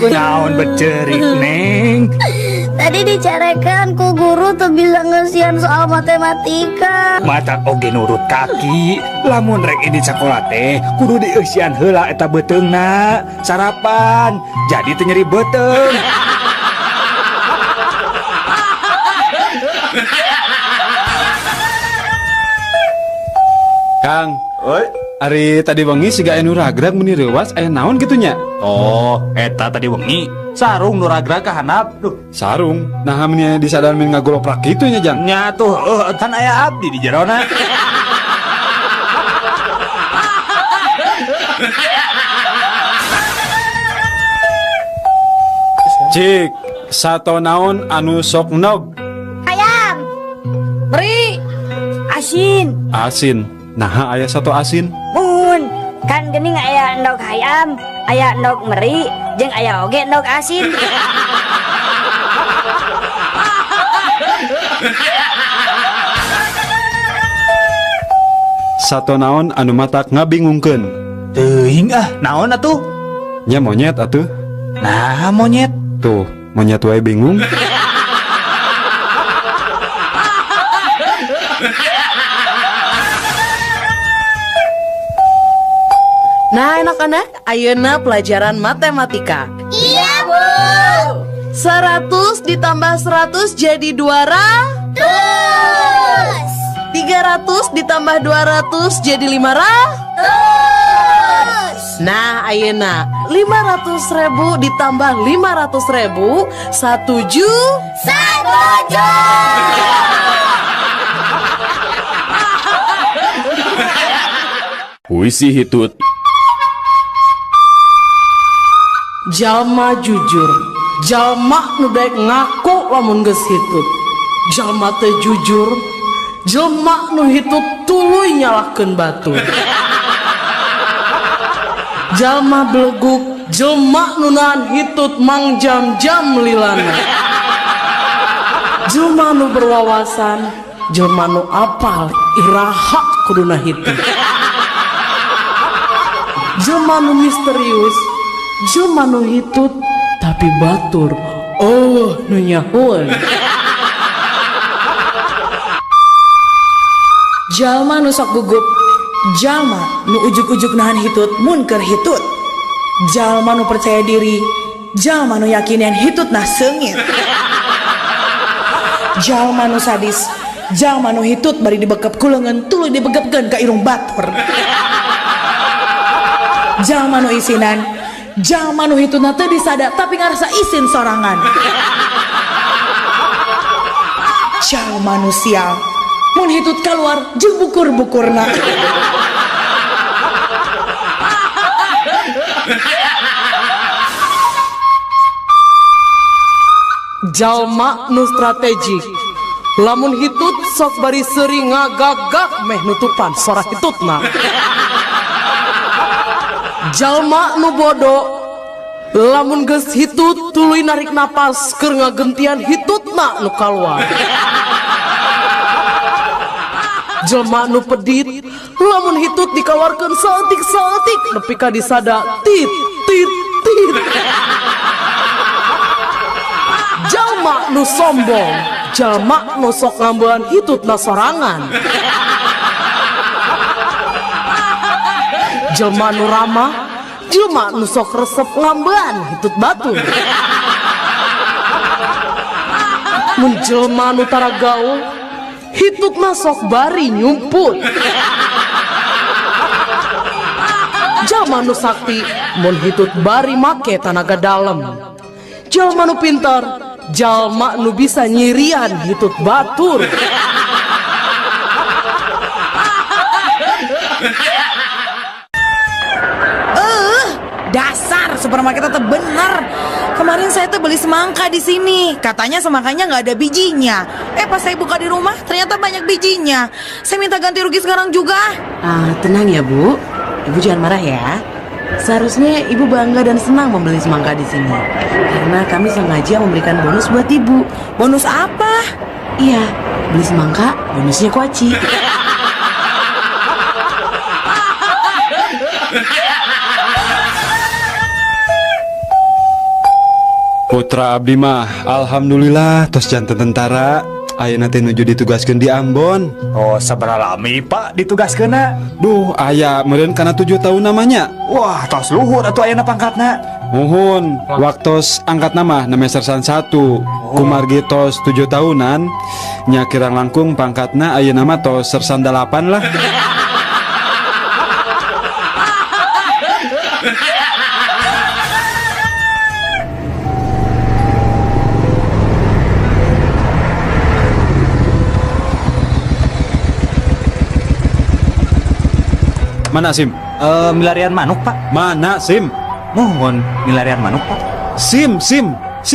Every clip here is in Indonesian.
Naon becerik neng. Tadi dicarekan ku guru tuh bisa ngesian soal matematika. Matak oge nurut kaki. Lamun rek ini sekolah teh kudu dieusian heula eta beteungna. Sarapan jadi teu nyeri beteung. Kang, ari tadi wengi siga anu ragrag meni reuwas aya naon gitunya? Oh, eta tadi wengi sarung nu ragrag ka handap. Duh, Sarung. Nah meni disadar men ngagoloprak kitu nya Jang. nya tuh kan aya abdi di jerona. Cik, sato naon anu sok nog? Hayam, beri asin. Asin. Nah aya sato asin. Mun kan geuning aya endog hayam, aya endog meri, jeung aya oge endog asin. Sato naon anu matak ngabingungkeun? Teuing naon atuh? Nya monyet atuh. Nah, monyet. Tuh, monyet wae bingung. Nah anak-anak, ayeuna pelajaran matematika. Iya, Bu. 100 ditambah 100 jadi 200. 300 ditambah 200 jadi 500. Nah ayeuna 500.000 ditambah 500.000 1 Puisi hitut. Jalma jujur, jalma nu daek ngaku lamun geus hitut. Jalma teu jujur, jalma nu hitut tuluy nyalahkeun batur. Jalma beleguk, jalma nu nahan hitut mang jam-jam lilana. Jalma nu berwawasan, jalma nu apal iraha kuduna hitut. Jalma nu misterius, jelma nu hitut tapi batur nu nyahoan. Jalma nu sok gugup, jalma nu ujuk-ujuk nahan hitut mun keur hitut. Jalma nu percaya diri, jalma nu yakin yen hitut nah seungit. Jalma nu sadis, jalma nu hitut bari dibekep ku leungeun tuluy dibegepkeun ka irung batur. Jalma nu isinan, jalma nu hitutna teu disada tapi ngarasa isin sorangan. Jalma nu sial, mun hitut keluar jeung bukur-bukurna. Jalma nu strategik, lamun hitut sok bari seuring ngagagak meh nutupan sora hitutna. Jalma nu bodoh, lamun geus hitut tuluy narik napas keur ngagentian hitutna nu kaluar. Jalma nu pedit, lamun hitut dikaluarkeun saeutik-saeutik nepi ka disada tit tit tit. Jalma nu sombong, jalma nu sok ngambean hitutna sorangan. Jelma nu ramah, jelma nu sok resep ngambean hitut batur. Mun jelma nu tara gaul, hitutna sok bari nyumput. Jelma nu sakti, mun hitut bari make tanaga dalem. Jelma nu pintar, jelma nu bisa nyirian hitut batur. Dasar supermarket itu bener. Kemarin saya tuh beli semangka di sini. Katanya semangkanya nggak ada bijinya. Pas saya buka di rumah ternyata banyak bijinya. Saya minta ganti rugi sekarang juga. Tenang ya Bu, Ibu jangan marah ya. Seharusnya Ibu bangga dan senang membeli semangka di sini. Karena kami sengaja memberikan bonus buat Ibu. Bonus apa? Iya, beli semangka bonusnya kuaci. Putra abdi mah alhamdulillah tos janten tentara. Ayeuna teh nuju ditugaskeun di Ambon. Oh, sabaraha lami Pak ditugaskeunna? Duh, aya meureun kana 7 tahun namanya. Wah, tos luhur atuh ayeuna pangkatna. Muhun, waktos angkat nama sersan 1. Kumargi tos 7 tahunan. Nya kirang langkung pangkatna ayeuna mah tos sersan 8 lah. Mana SIM? Milarian manuk Pak. Mana SIM? Mohon milarian manuk Pak. SIM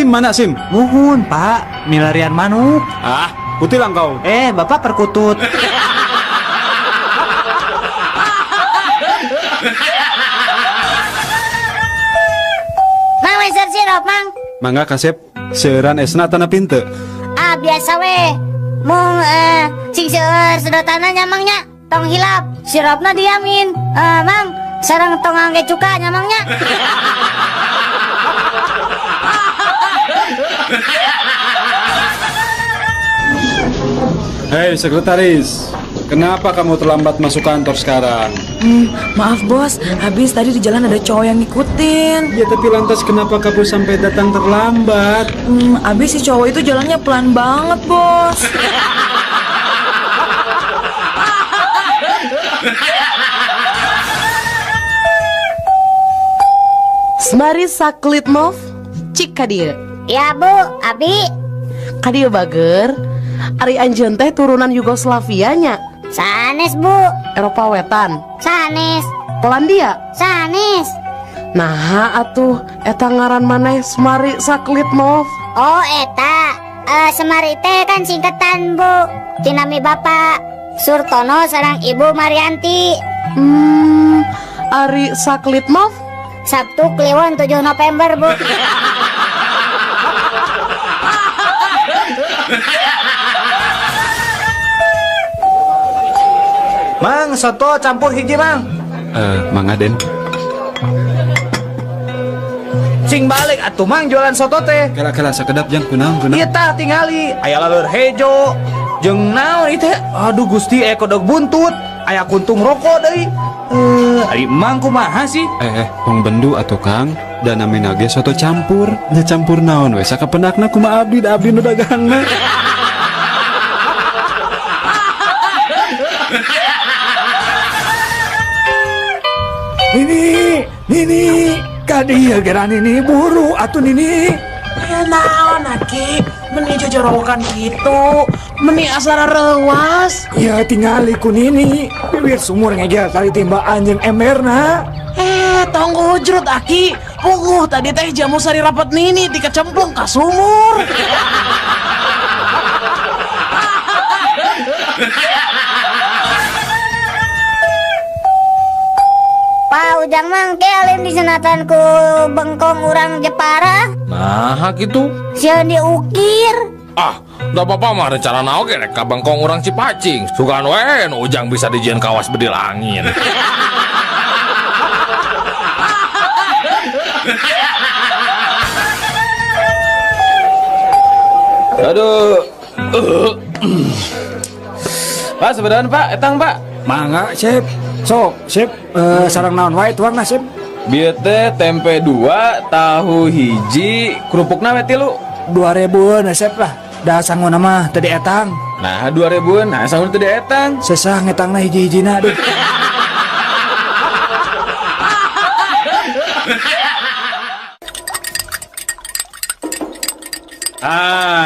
mana SIM? Mohon Pak, milarian manuk. Ah, kutilang kau. Bapak perkutut. Mang meser sirop, Mang. Mangga kasep seueuran esna tanah pinte. Ah, biasa we. Mung sing seueur sedotanna nyamangnya. Tong hilap, sirupna diamin. Mang, sareng tong angge cuka nyamangnya. Hei sekretaris, kenapa kamu terlambat masuk kantor sekarang? Maaf bos, habis tadi di jalan ada cowok yang ngikutin. Ya tapi lantas kenapa kamu sampai datang terlambat? Habis si cowok itu jalannya pelan banget bos. Semari saklit mov, cik kadia. Ya, Bu, Abi. Kadia bager, ari anjeun teh turunan Yugoslavia nya, Sanes, Bu. Eropa Wetan, Sanes. Polandia. Sanes. Nah atuh eta ngaran maneh semari saklit mov. Oh, eta. Semari teh kan singkatan, Bu. Tinami Bapak Surtono sareng Ibu Marianti. Ari saklit mov. Sabtu Kliwon 7 November, Bu. Mang, soto campur hiji Mang. Mangga Den. Cing balik atuh Mang jualan soto teh. Kala sakedap jang kunaon. Ieu tah tingali aya laleur hejo jeung naon ieu teh. Aduh Gusti kodok buntut, aya kuntung rokok deui. Ari Mang kumaha sih? Wong bendu atuh Kang. Dan namina ge soto campur. Nya campur naon we sakapenakna kumaha abdi da abdi nu dagangna. Nini, kadieu geran ini buru atuh Nini. Naon aki, meni jojorokan gitu, meni asara rewas. Ya tingali ku Nini, bibir sumur ngegel kali timbaan jeung emberna. Tong ujrut aki, tadi teh jamu sari rapat nini dikecemplung ka sumur. Pak Ujang Mang teh alim disenatan ku bengkong urang Jepara. Nah gitu. Sieun diukir. Gak apa-apa mah rencana naon ge rek ka bengkong urang Cipacing. Sugan we nu Ujang bisa dijieun kawas bedil angin. Aduh. Pak, sebenarnya Pak, etang Pak. Mangga, Sep. Sok, Sep, sareng naon wae tuangna, Sep? Bieu teh tempe 2, tahu hiji, kerupukna we 3. 2000 Sep lah. Da sangguna mah teu dietang. Nah, 2000-an, nah sangun teu dietang. Sesah ngetangna hiji-hijina duh.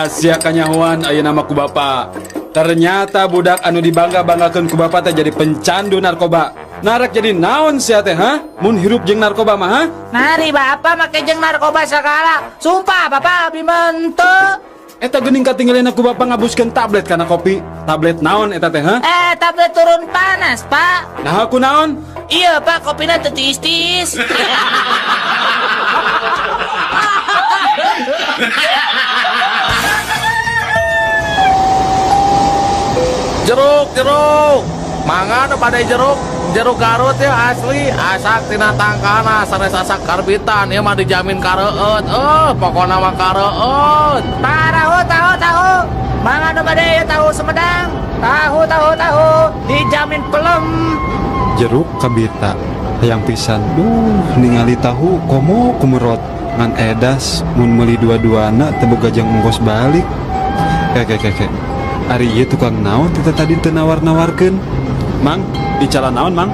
Sia kanyahuan aya nama ku bapa. Ternyata budak anu dibangga-banggakeun ku bapa teh jadi pencandu narkoba. Narak jadi naon sia teh ha? Mun hirup jeung narkoba mah ha? Nari bapak make jeung narkoba sakala. Sumpah bapak abdi mente. Eta geuning katinggalin ku bapa ngabuskeun tablet kana kopi. Tablet naon eta teh ha? Tablet turun panas pak. Nah aku naon? Iya pak, kopina teu tiis-tiis. Jeruk, mangga nu pada jeruk. jeruk Garut ya asli asak tina tangkana sanes asak karbitan ya mah dijamin kareut pokokna mah kareut. Tahu. Mangan nu bade ya tahu Sumedang. Tahu. Dijamin pelem. Jeruk kabita hayang pisan. Ningali tahu komo kumerot ngan edas mun meuli dua-duana teu boga jeung ongkos balik. Kek. Ari ieu tukang naon kita tadi teu nawar-nawarkeun? Mang, bicara naon, Mang?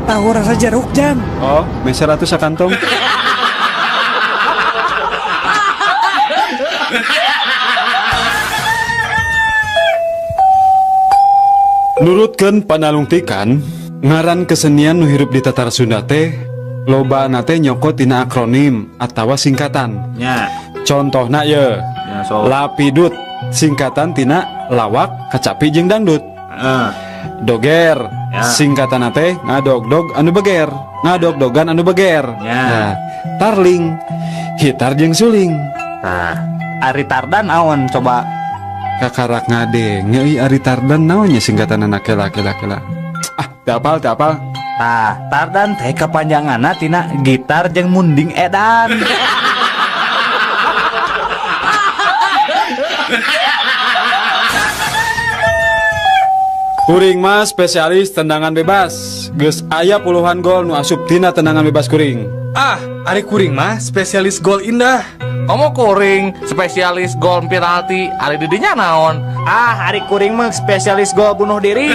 Tahu rasa jeruk jang. Oh, meser atuh sakantong. Nurutkeun panalungtikan, ngaran kesenian nu hirup di tatar Sunda teh loba nate nyokot tina akronim atawa singkatan. Nya. Contohna ye, Ya, so. Lapidut singkatan tina lawak, kacapi jeung dangdut. Doger Ya. singkatan teh ngadog-dog anu beger, ngadog-dogan anu beger. Ya. Nah, tarling hitar jeung suling. Tah, Ari Tardan aon coba. Kakarak ngade ngeuy Ari Tardan naonnya singkatan anak kela. Teu apal. Tah, Tardan teh kepanjanganna tina gitar jeung munding edan. Kuring mah spesialis tendangan bebas. Geus aya puluhan gol nu asup tina tendangan bebas kuring. Ari kuring mah spesialis gol indah. Komo kuring spesialis gol penalti ari didinya naon? Ari kuring mah spesialis gol bunuh diri.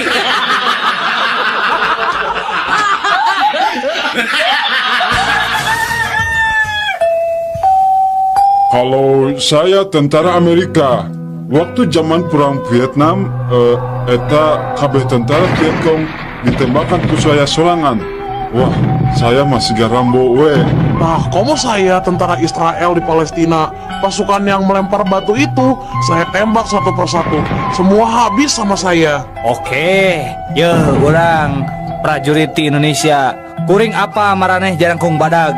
Halo, saya tentara Amerika. Waktu zaman perang Vietnam, eta kabeh tentara Vietcong ditembakkan ku saya sorangan. Wah, saya masih Rambo we. Nah, komo saya tentara Israel di Palestina. Pasukan yang melempar batu itu saya tembak satu persatu. Semua habis sama saya. Oke, urang prajurit di Indonesia. Kuring apa maraneh jarangkung badag?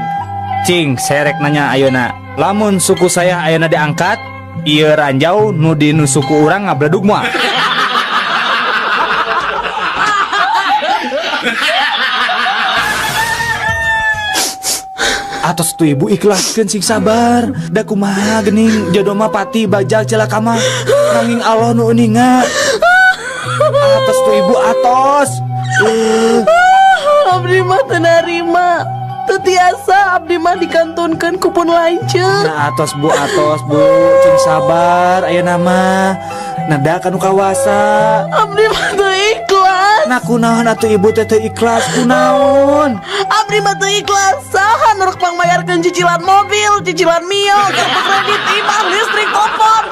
Cing, serek nanya ayeuna. Lamun suku saya ayeuna diangkat, ieu ranjau nu dinu suku urang ngabledug moal. Atos tu ibu ikhlaskeun sing sabar. Da kumaha geuning jodoh mah pati bajal celaka mah. Nanging Allah nu uninga. Atos tu ibu atos. Abdi mah teu narima. Teu tiasa abdi mah dikantunkeun ku pun lanceuk. Nah atos bu cing sabar ayeuna mah. Nada kanu kawasa. Abdi mah teu ikhlas. Nah kunaon atuh ibu teh teu ikhlas kunaon? Abdi mah teu ikhlas. Saha nu rek pangmayarkeun cicilan mobil, cicilan mio, kartu kredit, imah, listrik, telepon.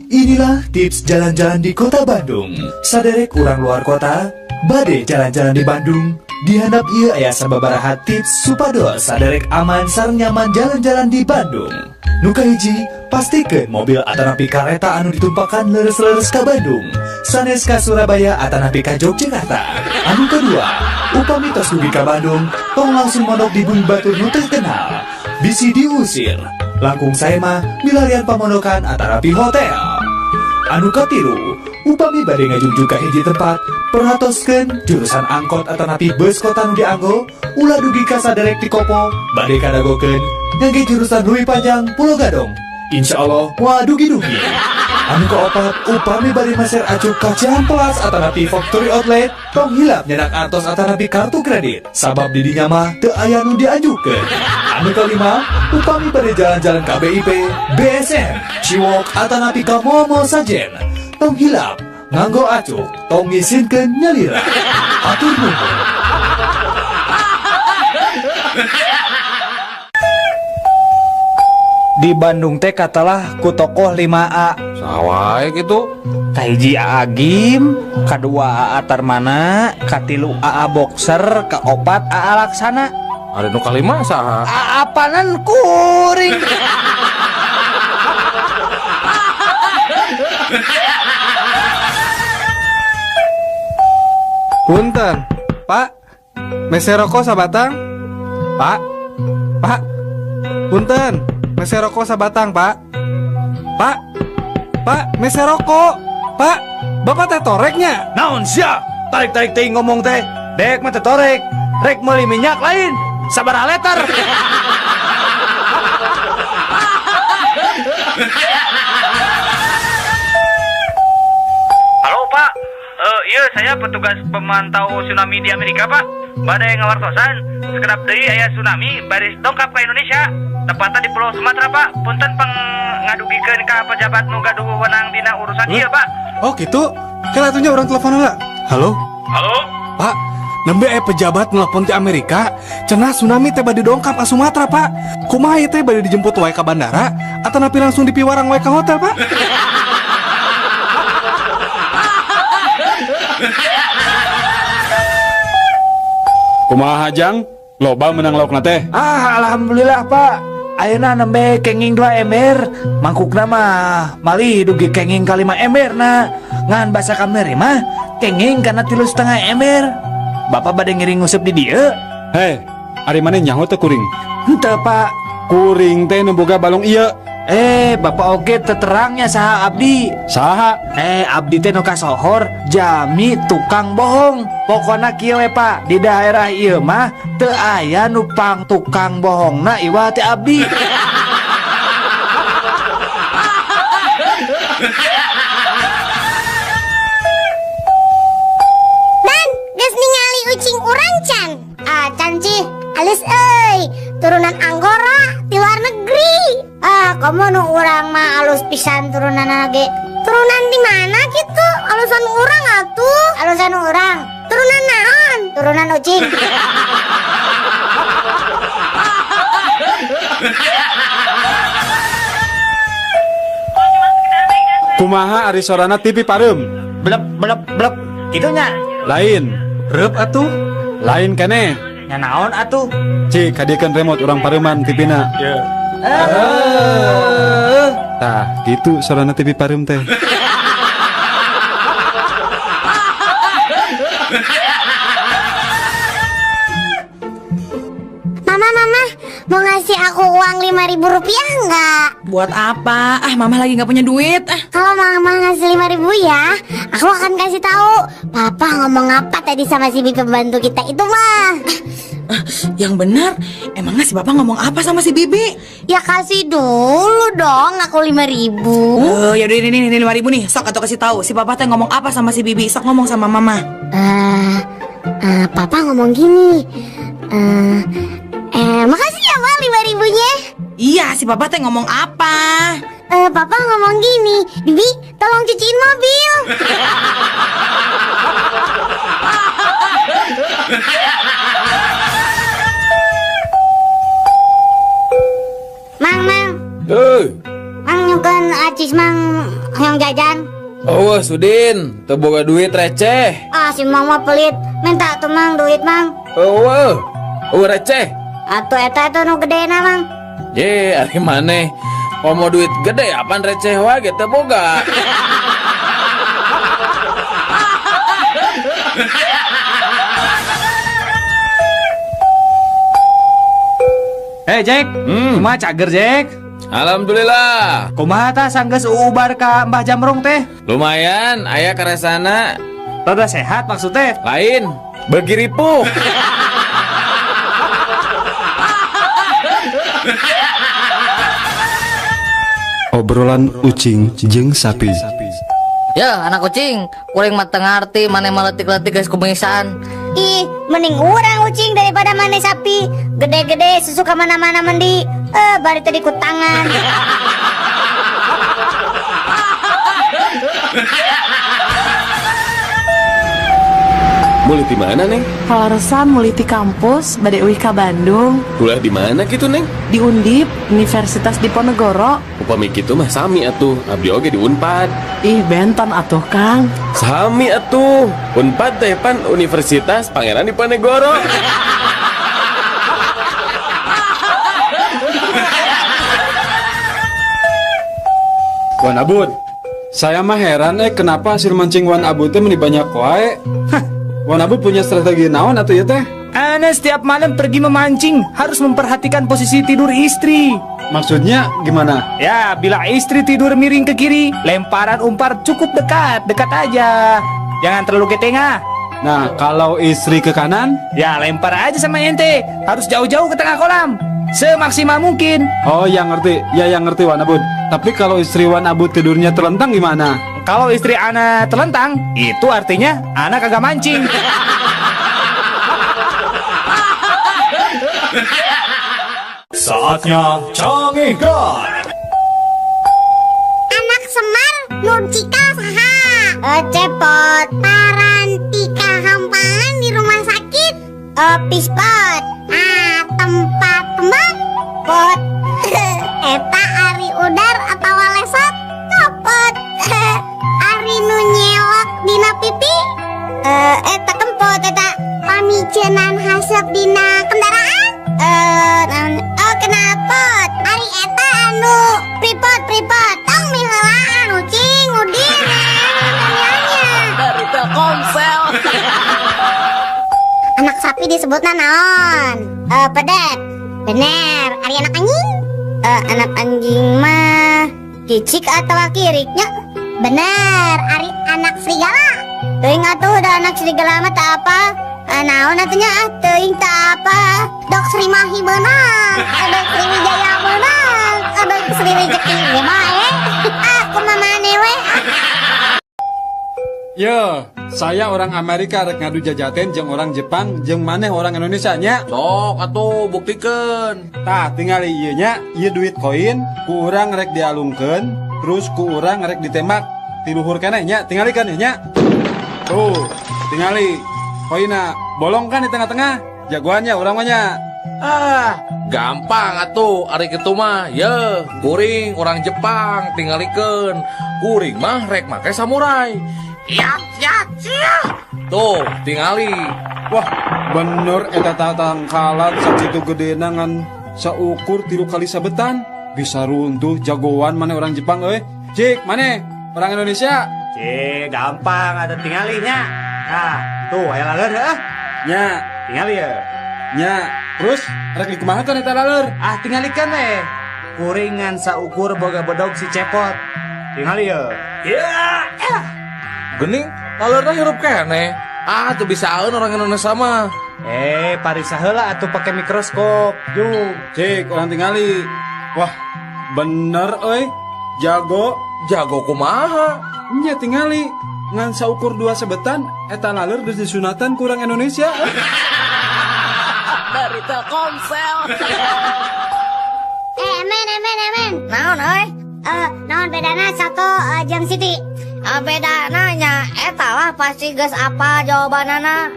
Inilah tips jalan-jalan di kota Bandung. Saderek urang luar kota, bade jalan-jalan di Bandung. Dihandap ieu aya sababaraha tips supados saderek aman sareng nyaman jalan-jalan di Bandung. Nu kahiji, pastikeun mobil atanapi kareta anu ditumpakan leres-leres ka Bandung, sanes ka Surabaya atanapi ka Yogyakarta. Anu kedua, upami tos dugi ka Bandung, tong langsung mondok di bumi batur nu teu kenal. Bisi diusir. Langkung saya mah milarian pamondokan atanapi hotel. Anu katilu, upami bade ngajungju ka hiji tempat, perhatoskeun jurusan angkot atanapi bus kota nu dianggo, ulah dugi ka saderek ti kopo, bade kadagokeun ngangge jurusan leuwih panjang Pulau Gadong. Insyaallah moal dugi-dugi. Anu kaopat, upami bade maser acuh ka Cihampelas atanapi factory outlet, tong hilap nyenak artos atanapi kartu kredit, sabab di dinya mah teu aya nu diajukeun. Anu kalima, upami bade jalan-jalan ka BIP, BSM, Ciwok atanapi ka Momo Sajen, tong hilap nganggo acuh, tong ngisinkeun nyalira. Atur nuhun. Di Bandung teh katalah ku tokoh 5A. Sawae gitu. Kahiji AA Gim, kadua AA Tarmana, katilu AA Boxer, kaopat AA Laksana. Ari nu kalima saha? AA panan kuring. Punten, Pak. Mese rokok sabatang? Pak. Punten, mese rokok sabatang, Pak. Pak. Pak, meseroko. Pak, bapak teh toreknya. Naon sia? Tarik-tarik teh ngomong teh. Dek mah teh torek. Rek meuli minyak lain. Sabaraha liter. Halo Pak, iya saya petugas pemantau tsunami di Amerika Pak. Badai ngawartosan, sekedap deui aya tsunami baris dongkap ke Indonesia. Tepatnya di Pulau Sumatera Pak. Punten pangadugikeun ka pejabat nu gaduh wewenang dina urusan ieu Pak. Oh gitu? Kan atunya orang telepon heula. Halo? Halo? Pak, nembe pejabat nelpon ti Amerika, cenah tsunami teh bade dongkap ka Sumatera, Pak. Kumaha ieu teh bade dijemput wae ka bandara atau napi langsung dipiwarang wae ka hotel, Pak? Kumaha Jang? Loba menang laukna teh. Alhamdulillah Pak. Ayeuna nembe kenging 2 ember. Mangkukna mah malih dugi kenging ka 5 ember na. Ngan basa kamari mah kenging kana 3,5 ember. Bapak bade ngiring nguseup di dieu? Hei, ari maneh nyaho teh kuring? Henteu Pak. Kuring teh nu boga balong ieu. Bapak oge teterangnya saha abdi. Saha? Abdi teh nu kasohor jami tukang bohong. Pokona kieu we Pak, di daerah ieu mah teu aya nu pang tukang bohongna iwa teh abdi. Dan geus ningali ucing urang can. Can cih, alis euy. Turunan Anggora di luar negeri. Komo nu urang mah alus pisan turunan ge. Turunan di mana gitu? Alusan urang atuh. Alusan urang. Turunan naon? Turunan ucing. Kumaha ari sorana TV pareum? Blep blep blep. Kitunya. Lain. Reup atuh. Lain keneh. Nya naon atuh? Cik, kadiekeun remote urang pareuman TV-na. Tah, gitu sorana TV pareum teh. Mama, mau ngasih aku uang 5.000 rupiah nggak? Buat apa? Mama lagi nggak punya duit. Kalau mama ngasih 5.000 ya, aku akan kasih tahu. Papa ngomong apa tadi sama si Bibi pembantu kita itu mah? Yang benar, emangnya si Bapak ngomong apa sama si Bibi? Ya kasih dulu dong aku 5.000. Ya udah ini 5.000 nih. Sok atau kasih tahu si Papa teh ngomong apa sama si Bibi? Sok ngomong sama Mama. Papa ngomong gini. Makasih ya Ma 5.000-nya. Iya, si Papa teh ngomong apa? Papa ngomong gini, Bibi tolong cuciin mobil. Mang, Mang nyukeun acis Mang yang jajan. Oh, Sudin, teu boga duit receh. Si Mang mah pelit, minta tuh Mang duit Mang. Receh. Atuh eta itu nu gedena Mang. Ye, ari maneh. Mau duit gede apaan receh wae teu boga. Jack, kumaha cager Jack? Alhamdulillah. Kumaha tah sanggeus ubar ka Mbah Jamrong teh? Lumayan, aya karesana. Rada sehat maksudnya? Lain, bagi ripuh. Obrolan ucing jeung sapi. Ya anak kucing, kuring mah teu ngarti maneh maletik-letik geus kumisan. Ih, mending urang ucing daripada maneh sapi. Gede-gede susu ka mana-mana mandi. Bari tadi ku tangan. Mulai di mana, Neng? Halaresan mulai di kampus, bade euy ka Bandung. Kuliah di mana gitu, Neng? Di Undip, Universitas Diponegoro. Upami kitu mah sami atuh, abdi oge di Unpad. Ih, benton atuh Kang. Sami atuh. Unpad teh pan Universitas Pangeran Diponegoro. Wan Abud, saya mah heran kenapa hasil mancing Wan Abud teh meni banyak wae. Wan Abud punya strategi naon atuh ya teh? Ana setiap malam pergi memancing harus memperhatikan posisi tidur istri. Maksudnya gimana? Ya, bila istri tidur miring ke kiri, lemparan umpar cukup dekat, dekat aja. Jangan terlalu ke tengah. Nah, kalau istri ke kanan? Ya, lempar aja sama ente. Harus jauh-jauh ke tengah kolam. Semaksimal mungkin. Oh, yang ngerti. Ya, yang ngerti Wan Abud. Tapi kalau istri Wan Abud tidurnya terlentang gimana? Kalau istri ana telentang, itu artinya ana kagak mancing. Saatnya Cangihkan. Anak Semar Nur Cika saha cepot parantika hampahan di rumah sakit pispot tempat tembak pot eta ari udar atau lesot copot ari nu nyewok dina pipi eta kempot eta pamicenan hasep dina kendaraan kenapot ari eta anu pripot tong miheula anu cing udin Dari Telkomsel. anak sapi disebutna naon pedet bener ari anak anjing anak anjing mah cicik atau kiriknya bener ari anak serigala teuing atuh da anak serigala mah tak apa naon atunya teuing tak apa dok Sri Mahi menang dok Sri Wijaya menang dok Sri Rezeki mah aku mah maneh we Yo, saya orang Amerika rek ngadu jajaten jeung orang Jepang jeung maneh orang Indonesia nya. Sok atuh buktikeun. Tah, tinggal ieu nya, ieu duit koin ku urang rek dialungkeun, terus ku urang rek ditembak ti luhur keneh nya, tingalikeun nya. Tuh, tingali. Koina bolong kan di tengah-tengah. Jagoannya urang mah nya. Gampang atuh ari kitu mah. Ye, kuring orang Jepang tingalikeun. Kuring mah rek make samurai. Ya. Tuh, tingali. Wah, bener eta tangkalan sakitu gedena ngan saukur 3 kali sabetan. Bisa runtuh jagoan maneh orang Jepang euy. Cik, maneh orang Indonesia. Cih, gampang ada tingalinya. Nah, tuh aya laleur heuh. Nya, Tingali ya. nya. Terus rek dikumahakeun eta laleur? Tingalikeun teh. Kuringan saukur boga bodog si cepot. Tingali ya. Gening, lalurna hirup keneh. Tuh bisaeun orang Indonesia mah. Parisa heula atuh pake mikroskop. Yuk. Cik, orang tingali. Wah, bener euy. Jago kumaha? Nya tingali. Ngan saukur 2 sebetan eta laleur geus disunatan ku urang Indonesia. Dari Telkomsel. emen naon euy naon bedana satu jeung Siti bedana nya eta lah pasti geus apa jawabanana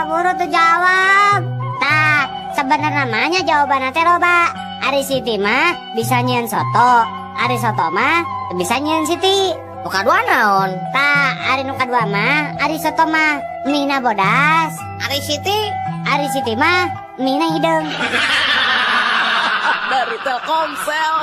buru tuh jawab tah sebenarnya namanya jawabanna teh loba ari Siti mah bisa nyieun soto ari soto mah bisa nyieun Siti nu kadua naon tah ari nu kadua mah ari soto mah mihna bodas ari Siti mah mihna hideung Dari Telkomsel.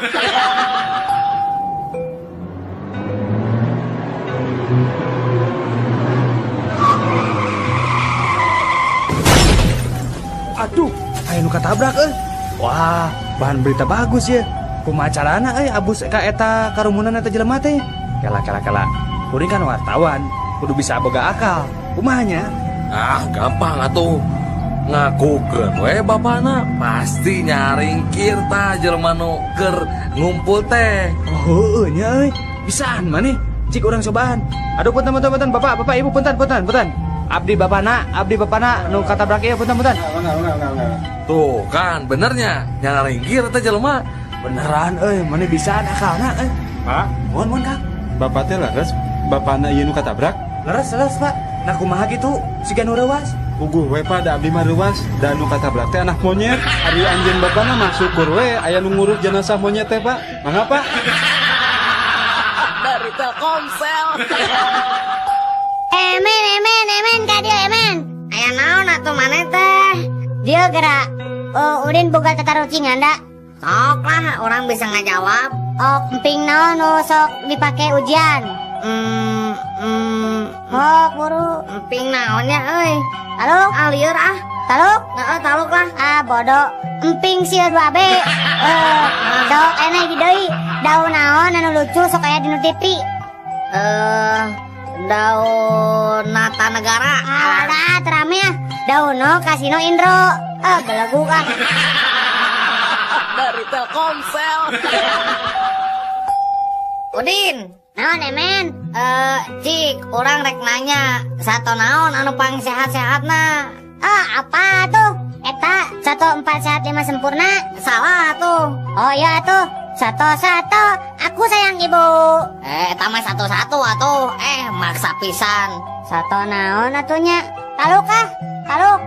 Aduh, aya nu katabrak Wah, bahan berita bagus ya. Kumaha carana abus ka eta karumunan eta jelema teh. Kela. Kuring kan wartawan, kudu bisa boga akal. Kumahanya? Gampang atuh. Ngakukeun we bapana pasti nyaringkir tah jelema nu keur ngumpul teh. Oh, nya euy. Bisaan maneh. Cik urang cobaan. Aduh punten Bapak Ibu punten. Abdi bapana nu katabrak ieu punten. Tuh kan benernya nyaringkir teh jelema. Beneran maneh bisaan akalna Pak, Mohon Kang. bapak teh leres bapana ieu nu katabrak. Leres Pak. Nah kumaha gitu? Siga nu reuwas. Puguh we pa da abdi mah reuwas da nu katabrak teh anak monyet. Ari anjeun bapana mah syukur we aya nu ngurus jenazah monyet teh, Pak. Mangga, Pak. Dari Telkomsel. Emen kadieu emen aya naon atuh maneh teh dieu geura udin boga tatarucingan da sok lah orang bisa ngajawab emping naon nu sok dipake ujian buru emping naonnya euy halo alieur Taluk? Nah, taluk lah. Ah, bodoh. Emping sih 2B. Dok, enak deui. Daun naon anu lucu sok aya dinu TV. Daun Nata Negara. Alah, terame ya. Dauno Kasino Indro. Belegu kan. Dari Telkomsel. Udin. Naon emen? Cik, orang rek nanya, satu naon anu pang sehat-sehatna? Apa tuh? Eta 1 4 sehat 5 sempurna. Salah tuh. Oh iya tuh. Satu. Aku sayang ibu. Eta mah satu-satu atuh. Maksa pisan. Satu naon atunya? Taluk kah? Taluk.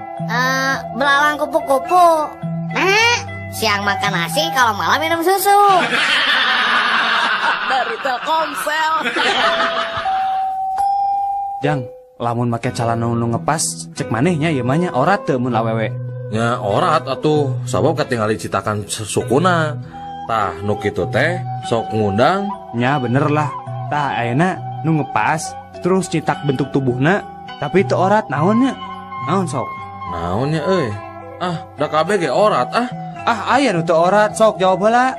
Belalang kupu-kupu. Nah, Siang makan nasi, kalau malam minum susu. Dari Telkomsel. Jang, lamun make calana nu ngepas, cek manehnya ieu mah nya orat teu mun awewe. Nya orat atuh, sabab katingali citakan sukuna. Tah nu kitu teh sok ngundang. Nya bener lah. Tah ayeuna nu ngepas terus citak bentuk tubuhna, tapi teu orat naonnya? Naon sok? Naonnya euy? Da kabeh ge orat Aya nu teu orat, sok jawab heula.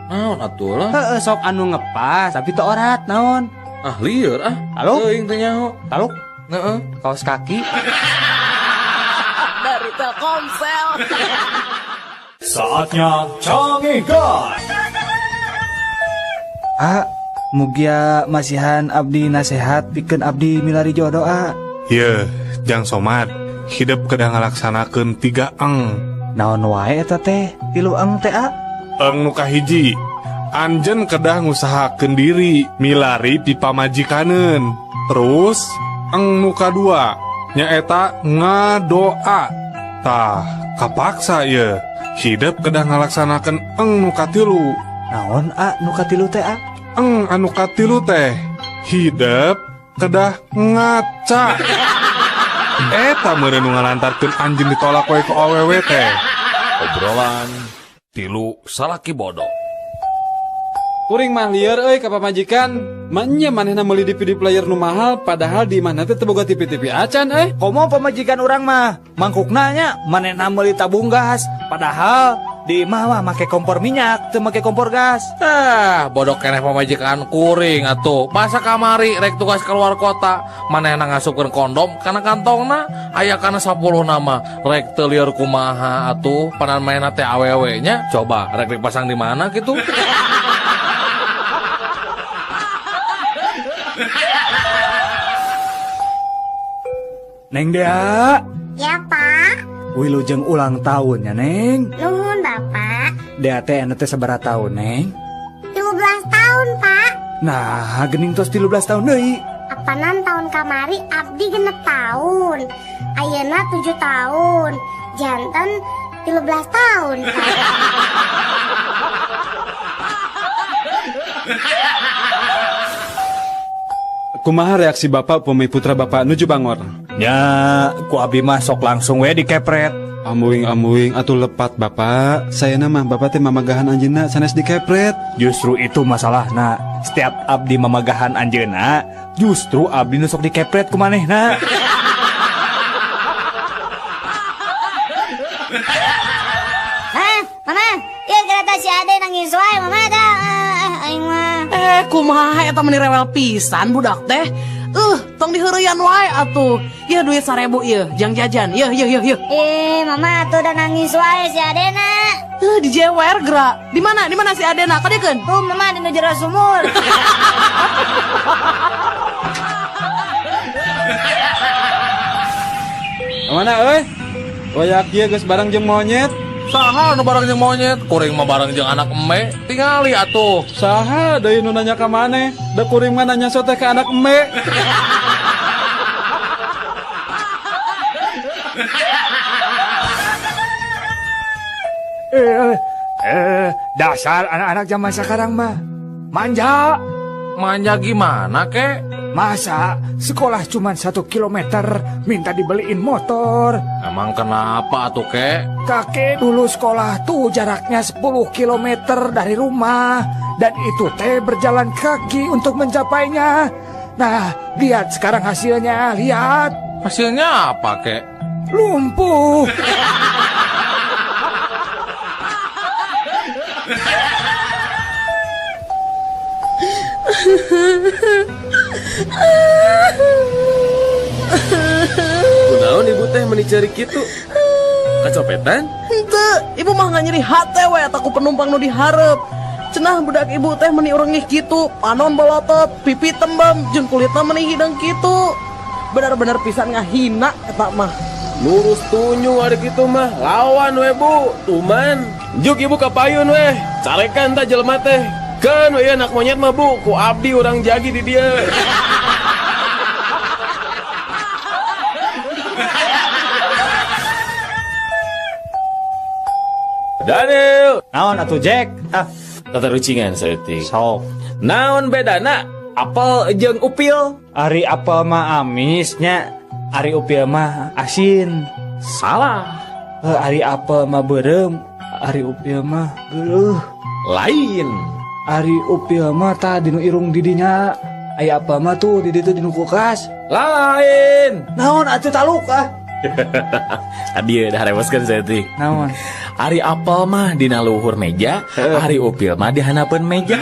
Naon atuh lah? Heeh, sok anu ngepas tapi teu orat naon? Lieur Halo? Teuing teh nyaho. Taluk, Heeh. kaos kaki. Dari Telkomsel. Saatnya Canggih God. Mugia masihan abdi nasehat pikeun abdi milari jodoh Ye, Jang Somad, hidup kedah ngalaksanakeun 3 eng. Naon wae eta teh? 3 eng teh Eng nu kahiji, anjeun kedah ngusahakeun diri milari pipa majikaneun. Terus eng nu kadua nyaeta ngadoa. Tah, kapaksa ye. Hidup kedah ngalaksanakeun eng nu katilu. Naon nu katilu teh Eng anu katilu teh hidup kedah ngaca. Eta meureun nu ngalantarkeun anjeun ditolak wae ku awewe teh. Obrolan tilu salaki bodoh. Kuring mah lieur euy ka pamajikan. Manya manehna meuli DVD player nu mahal padahal di mana teh teu boga TV-TV acan Komo pamajikan orang mah mangkukna nya manehna meuli tabung gas, padahal di imah mah make kompor minyak teu make kompor gas. Bodoh keneh pamajikan kuring atuh. Masa kamari rek tugas keluar kota, manehna ngasupkeun kondom kana kantongna, aya kana 10 nama. Rek teu lieur kumaha atuh, panan mainna teh awewe nya. Coba rek dipasang di mana gitu? Neng Dea, ya Pak. wilujeng ulang tahunnya Neng. Nuhun Bapak. Dea teh anu teh sabaraha taun Neng? 15 tahun Pak. Nah, geuning tos 13 tahun deui. Apanan tahun kamari abdi genep tahun. Ayeuna 7 tahun. Janten 13 tahun Pak. Kumaha reaksi bapak upami putra bapak nuju bangor? Ya, ku abi mah sok langsung we dikepret. Amuing atuh lepat bapak. Saya mah bapak teh mamagahan anjeunna sanes dikepret. Justru itu masalahna. Setiap abdi mamagahan anjeunna, justru abdi nu sok dikepret ku manehna. Mama, ieu kereta si Ade nangis wae mama dah. Aing mah. Kumaha eta meni rewel pisan budak teh. Tong diheureuyan wae atuh. Ieu duit 1000 ieu, jang jajan. Ieu. Mama tuh udah nangis wae si Adena. Dijewer gerak. Di mana si Adena? Kadekeun. Tuh mama di jero sumur. Mana euy? Wayak ieu geus bareng jeung monyet. Saha nu bareng jeung monyet, kuring mah bareng jeung anak eme. Tingali atuh. Saha deui nu nanya ka maneh? Da kuring mah nanya soteh ka anak eme. Dasar anak-anak zaman sekarang mah manja. Manja gimana kek? Masa sekolah cuma 1 kilometer minta dibeliin motor. Emang kenapa atuh kek? Kakek dulu sekolah tuh jaraknya 10 kilometer dari rumah. Dan itu teh berjalan kaki untuk mencapainya. Nah, lihat sekarang hasilnya, lihat. Hasilnya apa kek? lumpuh. Kunaon ibu teh menicari gitu? Kecopetan? Henteu, ibu mah nggak nyeri hate we ataku penumpang nu diharap. Cenah budak ibu teh meni urang ngih kitu, panon bolotot, pipi tembam, jeung kulitna meni hidang kitu. Benar-benar pisan ngahina eta mah. Lurus tunyu ada gitu mah. Lawan we bu, tuman. Juk ibu kapayun weh. Carekan tak jelema teh. Kan we anak monyet mah bu, ku abdi orang jagi di dia. Daniel, Naon atuh Jack? tata rucingan seeutik. Sok. Naon bedana? Apel jeung upil? Ari apel mah amisnya, ari upil mah asin. Salah. Ari apel mah beureum, ari upil mah geuleuh. Lain. Ari upil mah tah dinu irung didinya. Aya apel mah tuh di ditu dinu kulkas. Lain. Naon atuh taluk Adieu dah reweskeun seeutik. Naon? Ari apel mah dina luhur meja, ari upil mah di hanapeun meja.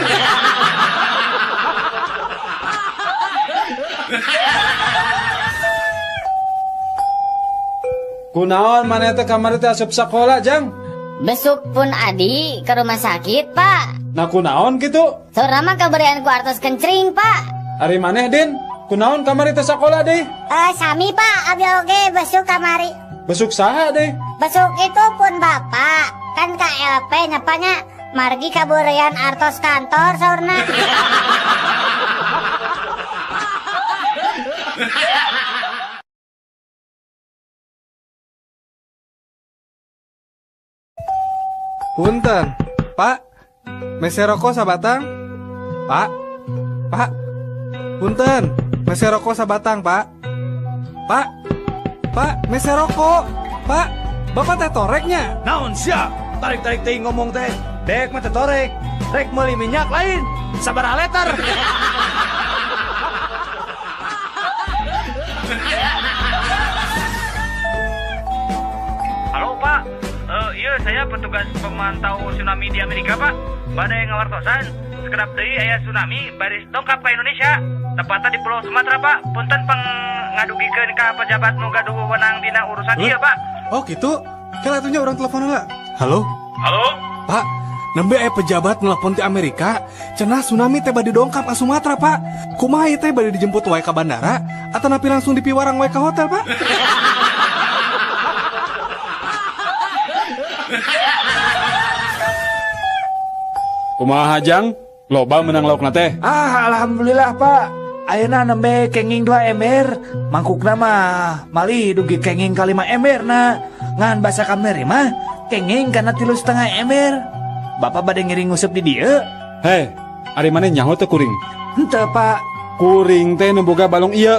Kunaon maneh teh kamari teh asup sakola jang? Besuk pun Adi ke rumah sakit, Pak. Nah kunaon gitu? Saurna mah kabarian ku artos kencring, Pak. Ari maneh Din? Kunaon kamari teh sakola deh? Sami Pak, abi oge besuk kamari. Besuk saha deh? Besuk itu pun Bapak. Kan KLP nyapanya margi kaburian artos kantor saurna. Punten, Pak. Mese rokok sabatang? Pak. Pak. Punten, mese rokok sabatang, Pak. Pak. Pak, mese rokok. Pak, Bapak teh toreknya. Naon sia? Tarik-tarik teuing ngomong teh. Dek mah teh torek. Rek meuli minyak lain. Sabaraha letar. Halo Pak, iya saya petugas pemantau tsunami di Amerika Pak. Badai ngawartosan, sekedap deui aya tsunami baris dongkap ka Indonesia. Tepatnya di Pulau Sumatera Pak. Punten pengadugikeun ka pejabat nu gaduh wewenang dina urusan ieu Pak. Oh gitu? Kala atunya orang telepon heula. Halo? Halo? Pak, nembe pejabat nelpon ti Amerika, cenah tsunami teh bade dongkap ka Sumatera, Pak. Kumaha ieu teh bade dijemput wae ka bandara atau napi langsung dipiwarang wae ka hotel, Pak? Kumaha jang? Loba menang laukna teh. Alhamdulillah Pak. Ayeuna nembe kenging 2 ember. Mangkukna mah malih dugi kenging ka 5 ember na. Ngan basa kamari mah kenging kana 3,5 ember. Bapak bade ngiring nguseup di dieu? Hei, ari maneh nyaho teh kuring? Henteu Pak. Kuring teh nu boga balong ieu.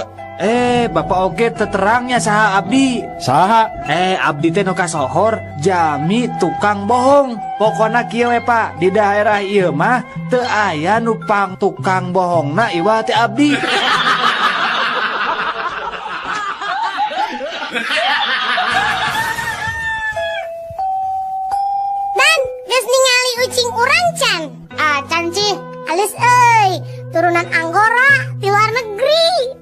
Bapak oge teu terangnya saha abdi. Saha? Abdi teh nu kasohor jami tukang bohong. Pokona kieu we Pak, di daerah ieu mah teu aya nu pang tukang bohongna iwa teh abdi. Dan geus ningali ucing urang can. Can cih, alis euy. Turunan Anggora di luar negeri.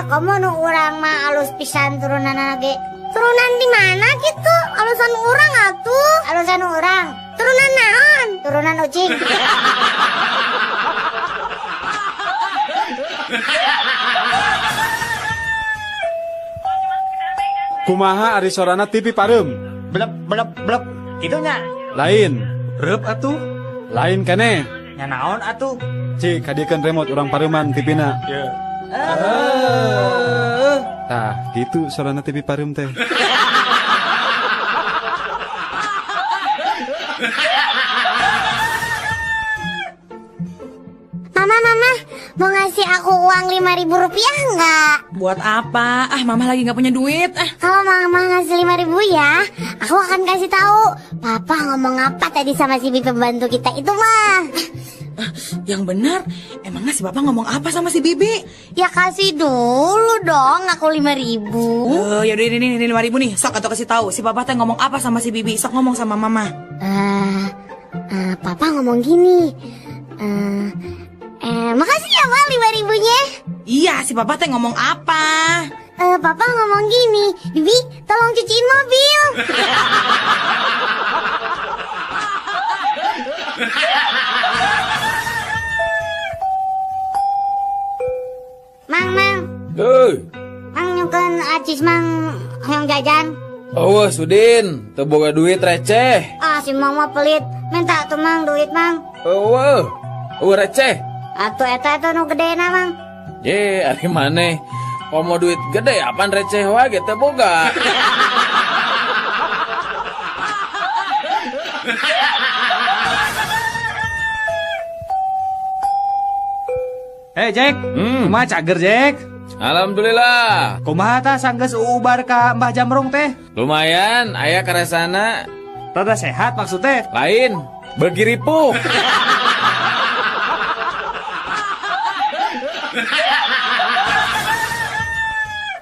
Komo nu urang mah alus pisan turunan ge. Turunan di mana gitu? Alusan urang atuh. Alusan urang. Turunan naon? Turunan ucing. Kumaha ari sorana TV pareum? Blep blep blep. Itunya. Lain. Reup atuh. Lain keneh. Nya naon atuh? Cik, kadiekeun remote urang pareuman TV-na. Ye. Tah, gitu sorana TV pareum teh. Mama, mau ngasih aku uang 5.000 rupiah nggak? Buat apa? Mama lagi nggak punya duit. Kalau mama ngasih 5.000 ya, aku akan kasih tahu. Papa ngomong apa tadi sama si pembantu kita itu mah? Yang benar, emangnya si Bapak ngomong apa sama si Bibi? Ya kasih dulu dong aku 5.000. Yaudah ini 5.000 nih. Sok atau kasih tahu si Bapak teh ngomong apa sama si Bibi. Sok ngomong sama Mama. Papa ngomong gini. Makasih ya Pak 5.000-nya. Iya, si Bapak teh ngomong apa? Papa ngomong gini, Bibi tolong cuciin mobil. Mang, Hei, Mang nyukeun acis Mang hoyong jajan. awas Udin, teu boga duit receh. Si Mang mah pelit, minta tuh Mang duit Mang. Eueuh receh. Atuh eta nu gedena Mang. Ye, ari maneh. Komo duit gede apaan receh wae teu boga. Jack, kumaha cager Jack? Alhamdulillah. Kumaha tah sanggeus ubar ka Mbah Jamrong teh? Lumayan, aya karesana. Rada sehat maksudnya? Lain, beuki ripuh.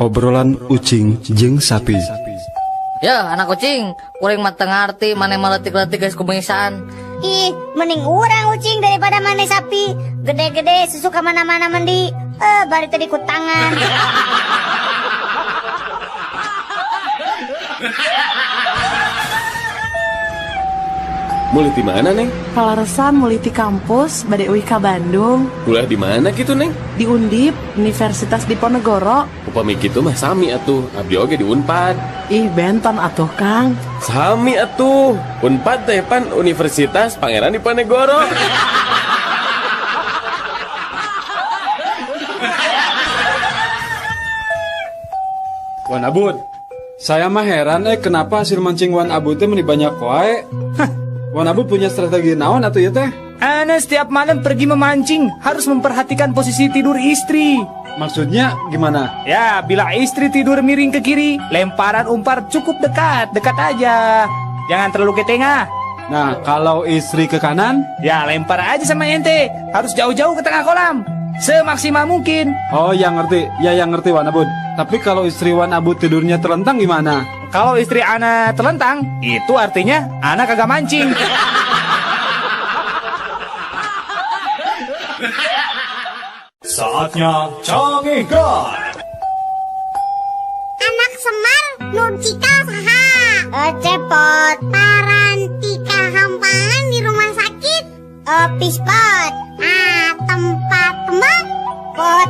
Obrolan ucing jeung sapi. Ya anak kucing, kuring mah teu ngarti maneh maletik-letik geus kumisan. Ih, mending urang ucing daripada maneh sapi. Gede-gede susu ka mana-mana mandi. Bari tadi ku tangan. Mulai di mana, Neng? Palaresan mulai di kampus, bade uih ka Bandung. Kuliah di mana gitu, Neng? Di Undip, Universitas Diponegoro. Upami gitu mah sami atuh, abdi oge di Unpad. Ih, benton atuh Kang. Sami atuh. Unpad teh pan Universitas Pangeran Diponegoro. Wan Abud, saya mah heran kenapa hasil mancing Wan Abud teh meni banyak wae. Wan Abud punya strategi naon atuh ya teh? Ana setiap malam pergi memancing harus memperhatikan posisi tidur istri. Maksudnya gimana? Ya, bila istri tidur miring ke kiri, lemparan umpan cukup dekat aja. Jangan terlalu ke tengah. Nah, kalau istri ke kanan? Ya, lempar aja sama ente. Harus jauh-jauh ke tengah kolam. Semaksimal mungkin. Oh, yang ngerti. Ya, yang ngerti Wan Abud. Tapi kalau istri Wan Abud tidurnya terlentang gimana? Kalau istri Ana terlentang, itu artinya Ana kagak mancing. Saatnya Canggih Guard. Anak Semar Nurcika saha? Cepot parantika hampahan di rumah sakit. Pispot. Tempat tembak. Pot.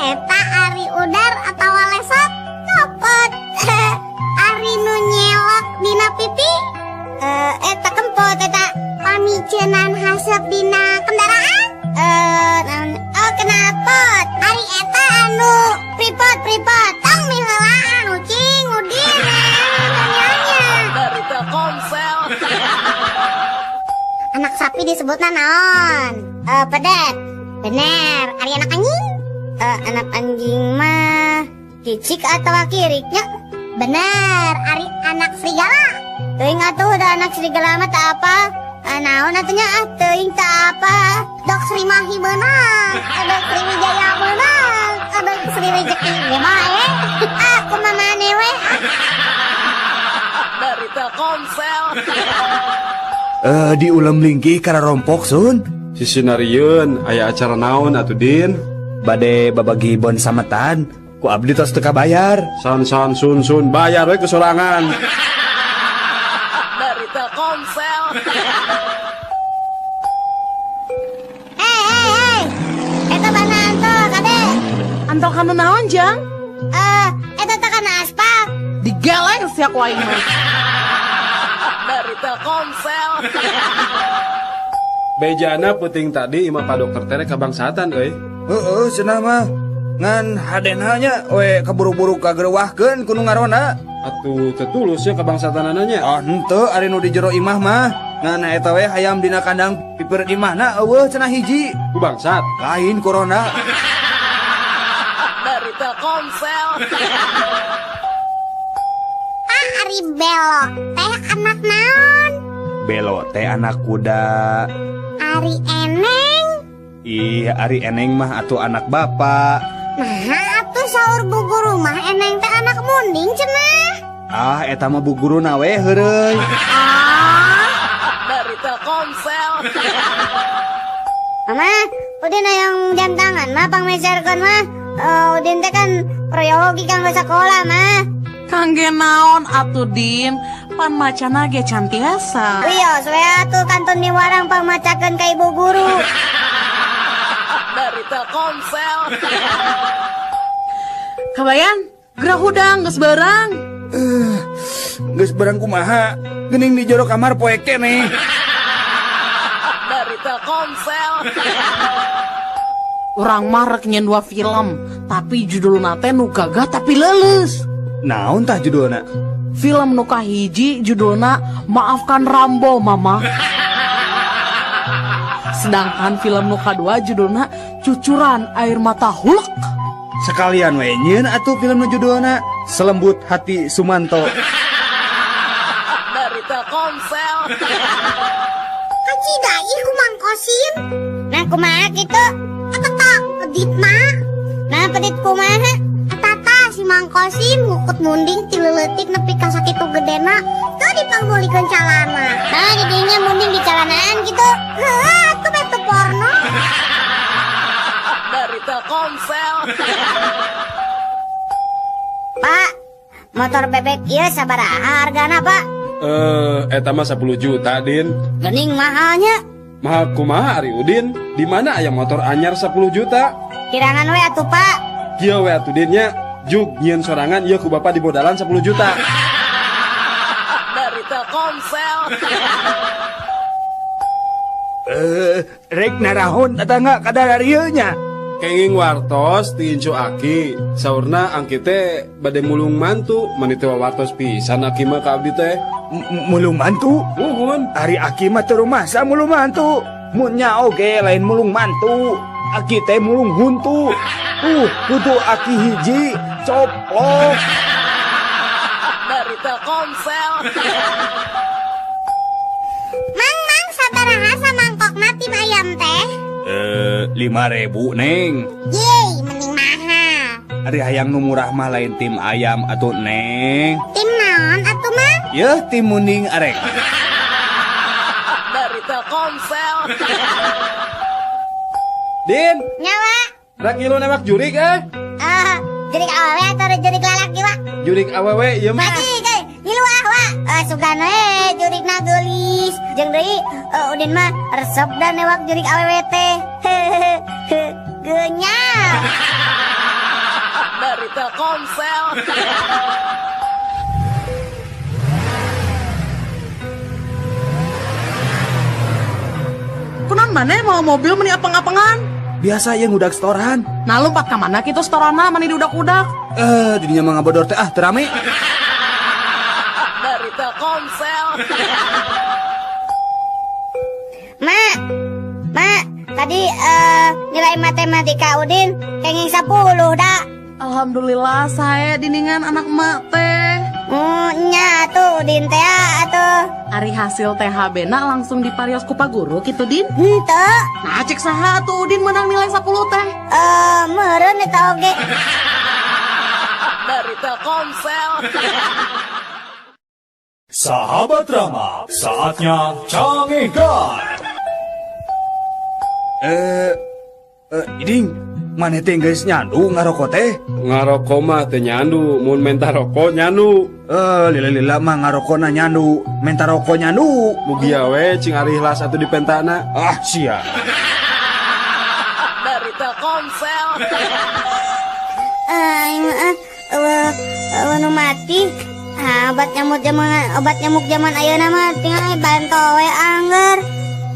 Eta ari udar atau lesot. Kopot. Ari nu nyelok dina pipi. Eta kempot eta pamicenan hasep dina kendaraan. Kenapot? Ari eta anu pripot tong mihelaan ucing udin Dari Telkomsel. Anak sapi disebutna naon? Pedet. Bener. Ari anak anjing? Anak anjing mah cicik atau kiriknya? Bener. Ari anak serigala? Teuing atuh da anak serigala mah teu apa? Naon atunya teuing teu apa? Dok Sri Mahi beunang, Dok Sri Wijaya beunang, Dok Sri Rezeki ge mah aku mah maneh we. Dari Telkomsel. Diulam lingkih karena rompok sun. Si Sinarieun aya acara naon atuh Din? Bade babagi bon sametan. Ku abdi tos teu kabayar. Sun bayar we kesorangan. Dari Telkomsel. Hei, eta banaan tuh kade. Antong kanu naon Jang? Eta teh kana aspal. Digeleng siak wae mah. Dari Telkomsel. Bejana puting tadi imah Pak Dokter tere kabangsatan euy. Cenah mah. Ngan hadenanya we kaburu-buru kagerewahkeun kudu ngarona. Atuh tetulus ya kabangsatanana nya. Henteu ari nu di jero imah mah. Ngan eta we hayam dina kandang piper imahna eueuh cenah hiji. Ku bangsat. Lain corona. Dari Telkomsel. Ari belo teh anak naon? Belo teh anak kuda. Ari Eneng. Ih, Ari Eneng mah atuh anak bapak. Nah, atuh saur bu guru mah Eneng teh anak munding cenah. Ah, eta mah bu guru nawe heureuy. Dari Telkomsel. Mama, udin yang jam tangan mah pangmeserkeun mah. Udin teh kan proyologi kanggo sakola mah. Kangge naon atuh Din, pan macana ge can tiasa. Wios we atuh kantun di warang pangmacakeun ka ibu guru. Dari Telkomsel. Kabayan, gerah hudang geus beurang. Geus barang kumaha? Geuning di jero kamar poe keneh. Dari Telkomsel. Urang mah rek nyen 2 film, tapi judulna teh nu gagah tapi leuleus. Naon tah judulna? Film nu kahiji judulna Maafkan Rambo Mama. Sedangkan film nu kadua judulna Cucuran Air Mata Hulk. Sekalian we nyieun atuh film nu judulna Selembut Hati Sumanto. Dari Telkomsel. Haji dai ku Mang Kosim. Nah kumaha kitu? Eta tak pedit mah. Nah pedit kumaha? Eta tah si Mang Kosim ngukut munding ti leuletik nepi ka sakitu gedena. Tuh dipanggulikeun calana. Nah didinya munding di calanaan kitu. Heuh atuh beto porno. Dari Telkomsel. Pak, motor bebek ieu sabaraha hargana, Pak? Eta mah 10 juta, Din. Geuning mahalnya. Mahal kumaha Ari Udin? Di mana aya motor anyar 10 juta? Kirangan we atuh, Pak. Kieu we atuh Din nya. Juk nyieun sorangan ieu ku Bapak di bodalan 10 juta. Dari Telkomsel. Rek narahon eta nga kadar ieu nya. Kenging wartos ti Incu Aki. Saurna angki teh bade mulung mantu, mani teh wartos pisan Aki mah ka abdi teh. Mulung mantu? Nuhun. Ari Aki mah teu rumasa mulung mantu. Mun nya oge lain mulung mantu. Aki teh mulung huntu. Kudu Aki hiji coplok. Dari Telkomsel. Mang sabaraha samangkokna tim ayam teh? 5.000 Neng. Yeay, mending mahal. Ari hayang nu murah mah lain tim ayam atuh Neng. Tim naon atuh mah? Yeuh tim munding arek. Dari Telkomsel. Din, Nyawa. rak ngilu nembak jurik Jurik awewe atau jurik lalaki wa? Jurik awewe ieu mah. Mati teh, ngilu wa. Sugan we jurikna geulis. Jeung deui Udin mah resep dan newak jurik awewe teh. Genyal. Dari Telkomsel. Kunaon maneh mau mobil meni apeng-apengan? Biasa yang udah setoran. Nah lompat ka mana kitu setorana mani diudak-udak? Didinya mah ngabodor teh terame. Dari Telkomsel. Mak, tadi nilai matematika Udin kenging 10 dah. Alhamdulillah saya dindingan anak emak teh. Nya tuh Udin teh atuh. Ari hasil THB na langsung diparios ku Pak Guru kitu Din? Henteu. Nah cek saha tuh Udin menang nilai 10 teh? Meureun eta oge. Dari Telkomsel. Sahabat Rama, saatnya cangehkan. Iding, maneh teh geus nyandu ngarokok teh? Ngarokok mah teh nyandu, mun menta rokok nyandu. Lila mah ngarokona nyandu, menta rokok nyandu. Mugia we cing ari ihlas atuh di pentana. Ah, sia. Dari Telkomsel. Nu mati. Obat nyamuk zaman ayeuna mah tinggal bantu we angger.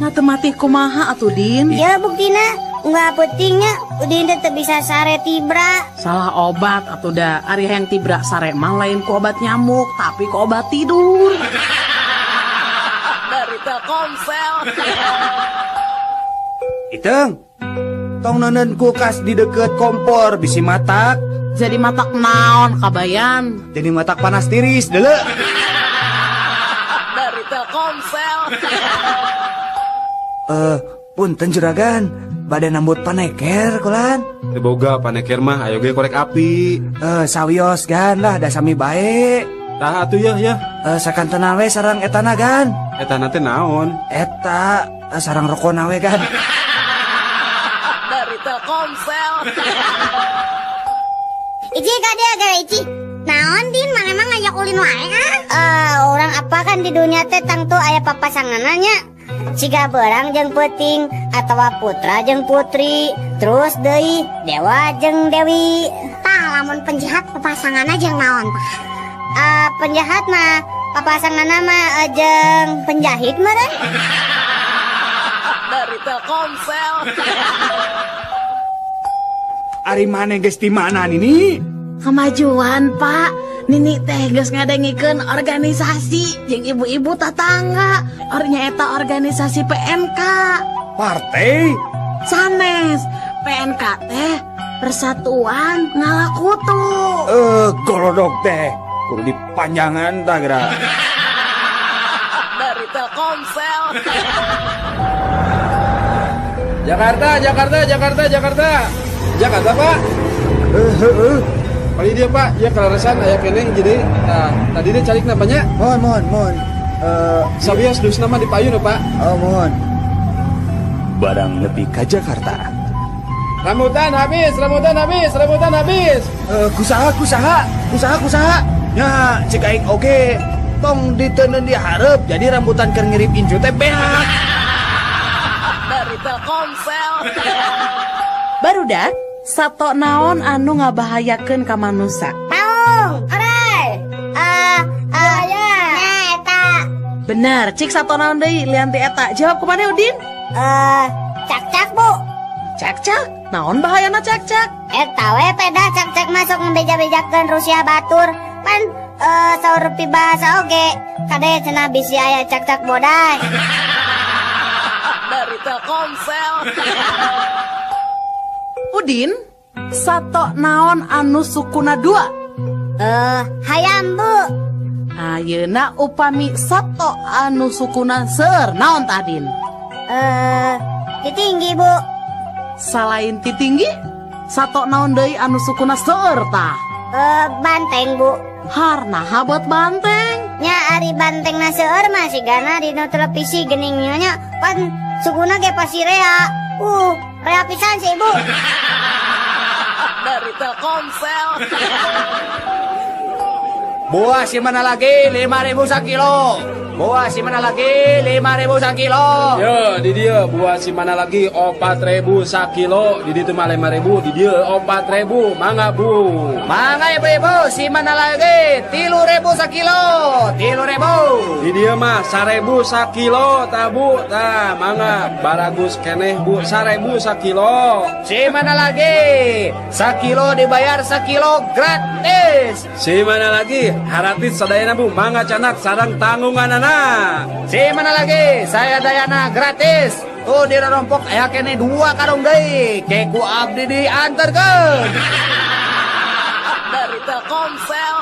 Nah temati kumaha atuh Din? Ya buktina nggak pentingnya Udin teh bisa sare tibra. Salah obat atuh da. Ari yang tibra sare mah lain ku obat nyamuk, tapi ku obat tidur. Dari Telkomsel. Iteng, tong neuneun kulkas di deket kompor bisi matak. Jadi matak naon kabayan? Jadi matak panas tiris deuleu. Dari Telkomsel. Punten juragan, bade nambut paneker kulan. Boga paneker mah ayo ge korek api. Sawios gan lah da sami bae. Tah atuh ya. Sakantena we sareng etana gan. Etana teh naon? Eta sareng rokona we gan. Dari Telkomsel. Ici kade gara Ici. Naon Din, mana emang ngajak ulin wae orang apa kan di dunia teh tangtu aya papasangananya. Siga berang jeung peuting atawa putra jeung putri, terus deui dewa jeung dewi. Tah lamun penjahat papasanganna jeung naon tah? Penjahat mah papasanganna mah jeung penjahit meureun. Dari Telkomsel. Ari maneh geus di mana nini? Kemajuan Pak, Nini teh geus ngadengikeun organisasi jeung ibu-ibu tetangga. Ornya eta organisasi PNK. Partai? Sanes, PNK teh Persatuan Ngalakutu. Golodog teh kudu dipanjangan tah geura. Dari Telkomsel. Jakarta Pak. Kali dia Pak, ya kelarasan aya keneh jadi. Nah, tadi dia calik namanya. Mohon. Sabios dus nama di payun Pak. Mohon. Barang lebih ke Jakarta. Rambutan habis. Kusaha. Ya, cek aing oge. Tong diteuneun di hareup jadi rambutan keur ngirip incu teh beak. Dari Telkomsel. Barudak, sato naon anu ngabahayakeun ka manusa? Paung, orai. Ya, eta. Bener, cik sato naon deui lian ti eta. Jawab kumaha Udin? Cak-cak, Bu. Cak-cak, naon bahayana cak-cak? Eta we peda cak-cak masuk ngebeja-bejakeun Rusia batur. Pan saur pibahasa oge. Kade cenah bisi aya cak-cak bodai. Dari Telkomsel. Udin, sato naon anu sukuna 2? Hayam, Bu. Ayeuna upami sato anu sukuna seueur naon tah Din? Titinggi, Bu. Salain titinggi, sato naon deui anu sukuna seueur tah? Banteng, Bu. Harna habot banteng. Nya ari bantengna seueur mah sigana dina televisi geuning nya pan sukuna ge pasirea. Rea pisan sih, Bu. Dari Telkomsel. Buah si mana lagi 5.000 sakilo. Buah si mana lagi 5.000 sakilo. Yo, di dia buah si mana lagi 4.000 sakilo. Di ditu mah 5.000, di dia 4.000. Mangga, Bu. Mangga ibu-ibu si mana lagi 3.000 sakilo. 3.000. Di dia mah 1.000 sakilo, tah Bu. Tah, mangga baragus keneh Bu 1.000 sakilo. Si mana lagi sakilo dibayar sakilo gratis. Si mana lagi haratis sadayana Bu, mangga canak sarang tanggunganana. Si mana lagi saya dayana gratis. Tuh di rompok aya kene 2 karung deui. Keku abdi dianterkeun. Dari Telkomsel.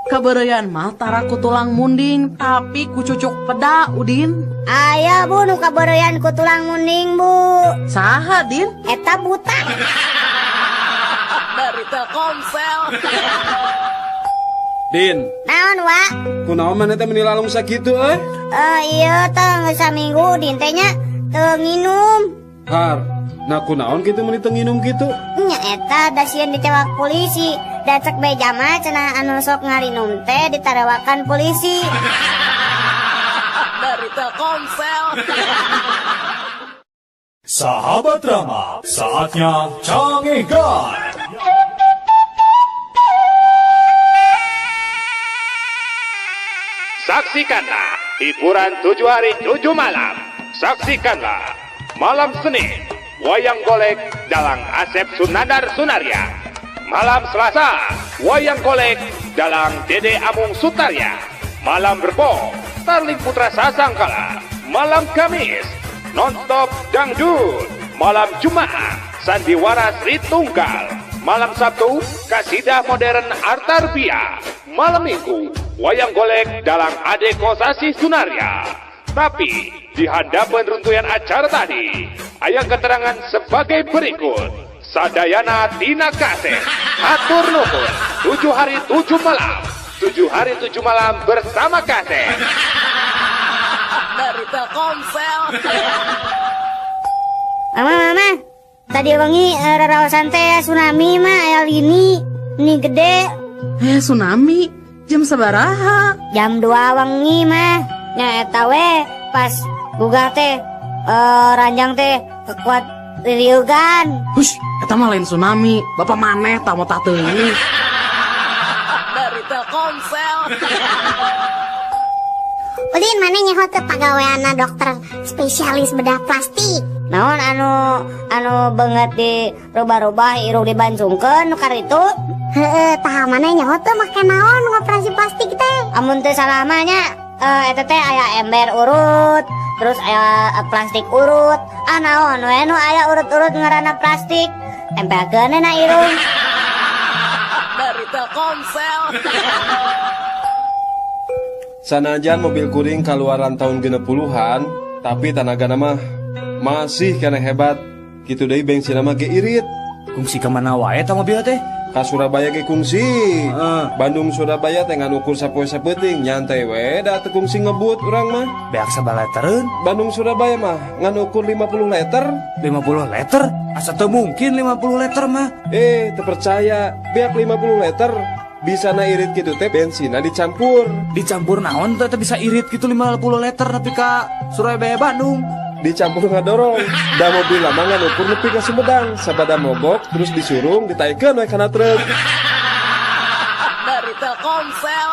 Kabereyan mah tara ku tulang munding tapi ku cucuk peda Udin. Aya, Bu, nu kabereyan ku tulang munding, Bu. Saha Din? Eta buta. Dari Telkomsel. Din, Naon, Wa? kunaon maneh teh meuni lalung sakitu Iya, teh saminggu Din teh nya teu nginum. Har, nah kunaon kitu meuni teu nginum kitu? Nya eta da sieun dicewak polisi. Da cek beja mah cenah anu sok ngarinum teh ditarewakan polisi. Dari Telkomsel. Sahabat drama, saatnya Canggih Guide. Saksikanlah hiburan 7 hari 7 malam. Saksikanlah malam Senin Wayang Golek dalang Asep Sunandar Sunaria. Malam Selasa Wayang Golek dalang Dede Amung Sutarya. Malam Rebo Starling Putra Sasangkala. Malam Kamis Nonstop Dangdut. Malam Jumat Sandiwara Sri Tunggal. Malam Sabtu Kasidah Modern Artarbia. Malam Minggu Wayang Golek dalang Ade Kosasi Sunaria. Tapi Di hadapan runtuyan acara tadi, aya keterangan sebagai berikut. Sadayana tina kasih, atur nuhun, 7 hari 7 malam. 7 hari 7 malam bersama kasih. Dari Telkomsel. Mama, tadi wengi raraosan teh tsunami mah aya ini gede. Tsunami? Jam sabaraha? Jam 2 wengi mah. Nya eta we pas buga teh ranjang teh kekuat riugan. Hush, eta mah lain tsunami. Bapak maneh tamu tah teuing. Dari Telkomsel. Udin mana nyaho teh pagaweana dokter spesialis bedah plastik. Naon anu banget di rubah-rubah irung dibancungkeun nu karitu? Heeh, tah mana nyaho teh make naon ngoperasi plastik teh? Amun teu salah mah nya eta teh aya ember urut, terus aya plastik urut. Naon we nu aya urut-urut ngaranna plastik? Tempelkeun na irung. Dari Telkomsel. Sanajan mobil kuring kaluaran tahun 60-an, tapi tenaga nama masih kena hebat. Kitu deui bensin nama ge irit. Kungsi ka mana wae ta mobil teh? Ka Surabaya ge kungsi. Bandung Surabaya teh ngan ukur sapoe sapeuting, nyantai we da teu kungsi ngebut urang mah. Beak sabaletereun? Bandung Surabaya mah ngan ukur 50 liter. 50 liter? Asa teu mungkin 50 liter mah. Teu percaya, beak 50 liter. Bisa na irit gitu teh bensinna dicampur. Dicampur naon teh bisa irit gitu 50 liter tapi ka Surabaya Bandung. Dicampur ngadorong. Da mobil lama nganukur nepi ka Sumedang, sabada mogok terus disurung ditaikeun we kana truk. Dari Telkomsel.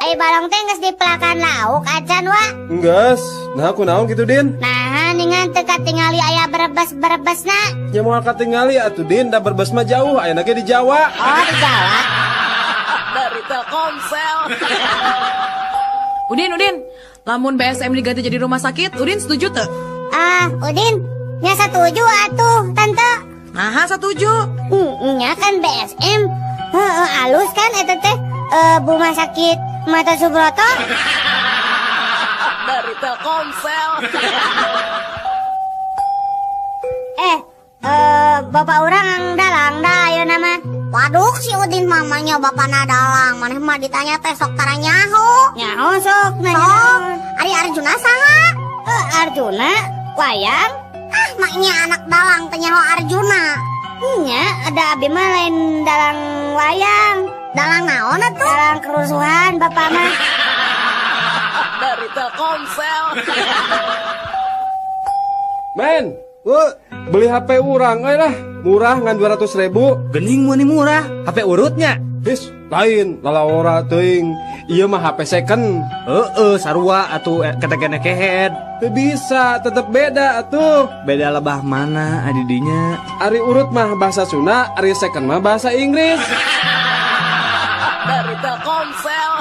Ai balong teh geus dipelakan lauk acan wa. Enggeus. Nah kunaon kitu Din? Nah, ningan teu katingali aya berebes-berebesna. Nya moal katingali atuh Din, da berbes mah jauh, aya ge di Jawa. Oh, di Jawa. Dari Telkomsel. Udin, lamun BSM diganti jadi rumah sakit, Udin setuju teu? Udin, nya setuju atuh, Tante. Nah, setuju. Nya kan BSM. Alus kan eta teh rumah sakit Mata Subroto. Dari Telkomsel. Bapak orang ang dalang dah ayo nama. Waduh si Udin mamanya bapakna dalang. Maneh mah ditanya teh sok tara nyaho. Nyaho sok nanya. Ari Arjuna saha? Arjuna wayang. Maknya anak dalang teh nyaho Arjuna. Nya ada abi mah lain dalang wayang. Dalang naon atuh? Dalang kerusuhan bapak mah. Dari Telkomsel. Men, beli HP urang lah. Murah ngan 200.000. Gening meunih murah. HP urutnya. Bis, lain lalawora teuing. Ieu mah HP second. Sarua atuh ketekene kehead. Teu bisa, tetep beda atuh. Beda lebah mana adidinya? Ari urut mah bahasa Sunda, ari second mah bahasa Inggris. Dari Telkomsel.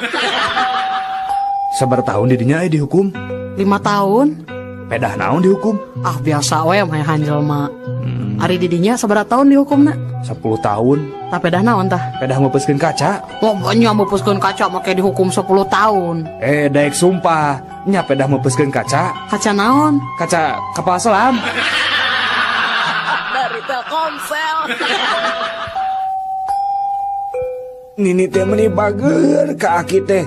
Sabar tahun didinya dihukum? 5 tahun. Pedah naon dihukum? Biasa we mah hanjel mah. Ari didinya sabaraha tahun dihukumna? 10 tahun. Tah pedah naon tah? Pedah meupuskeun kaca. Nya meupuskeun kaca make dihukum 10 tahun. Daek sumpah, nya pedah meupuskeun kaca. Kaca naon? Kaca kapal selam. Dari Telkomsel. Nini teh meuni bager ka Aki teh.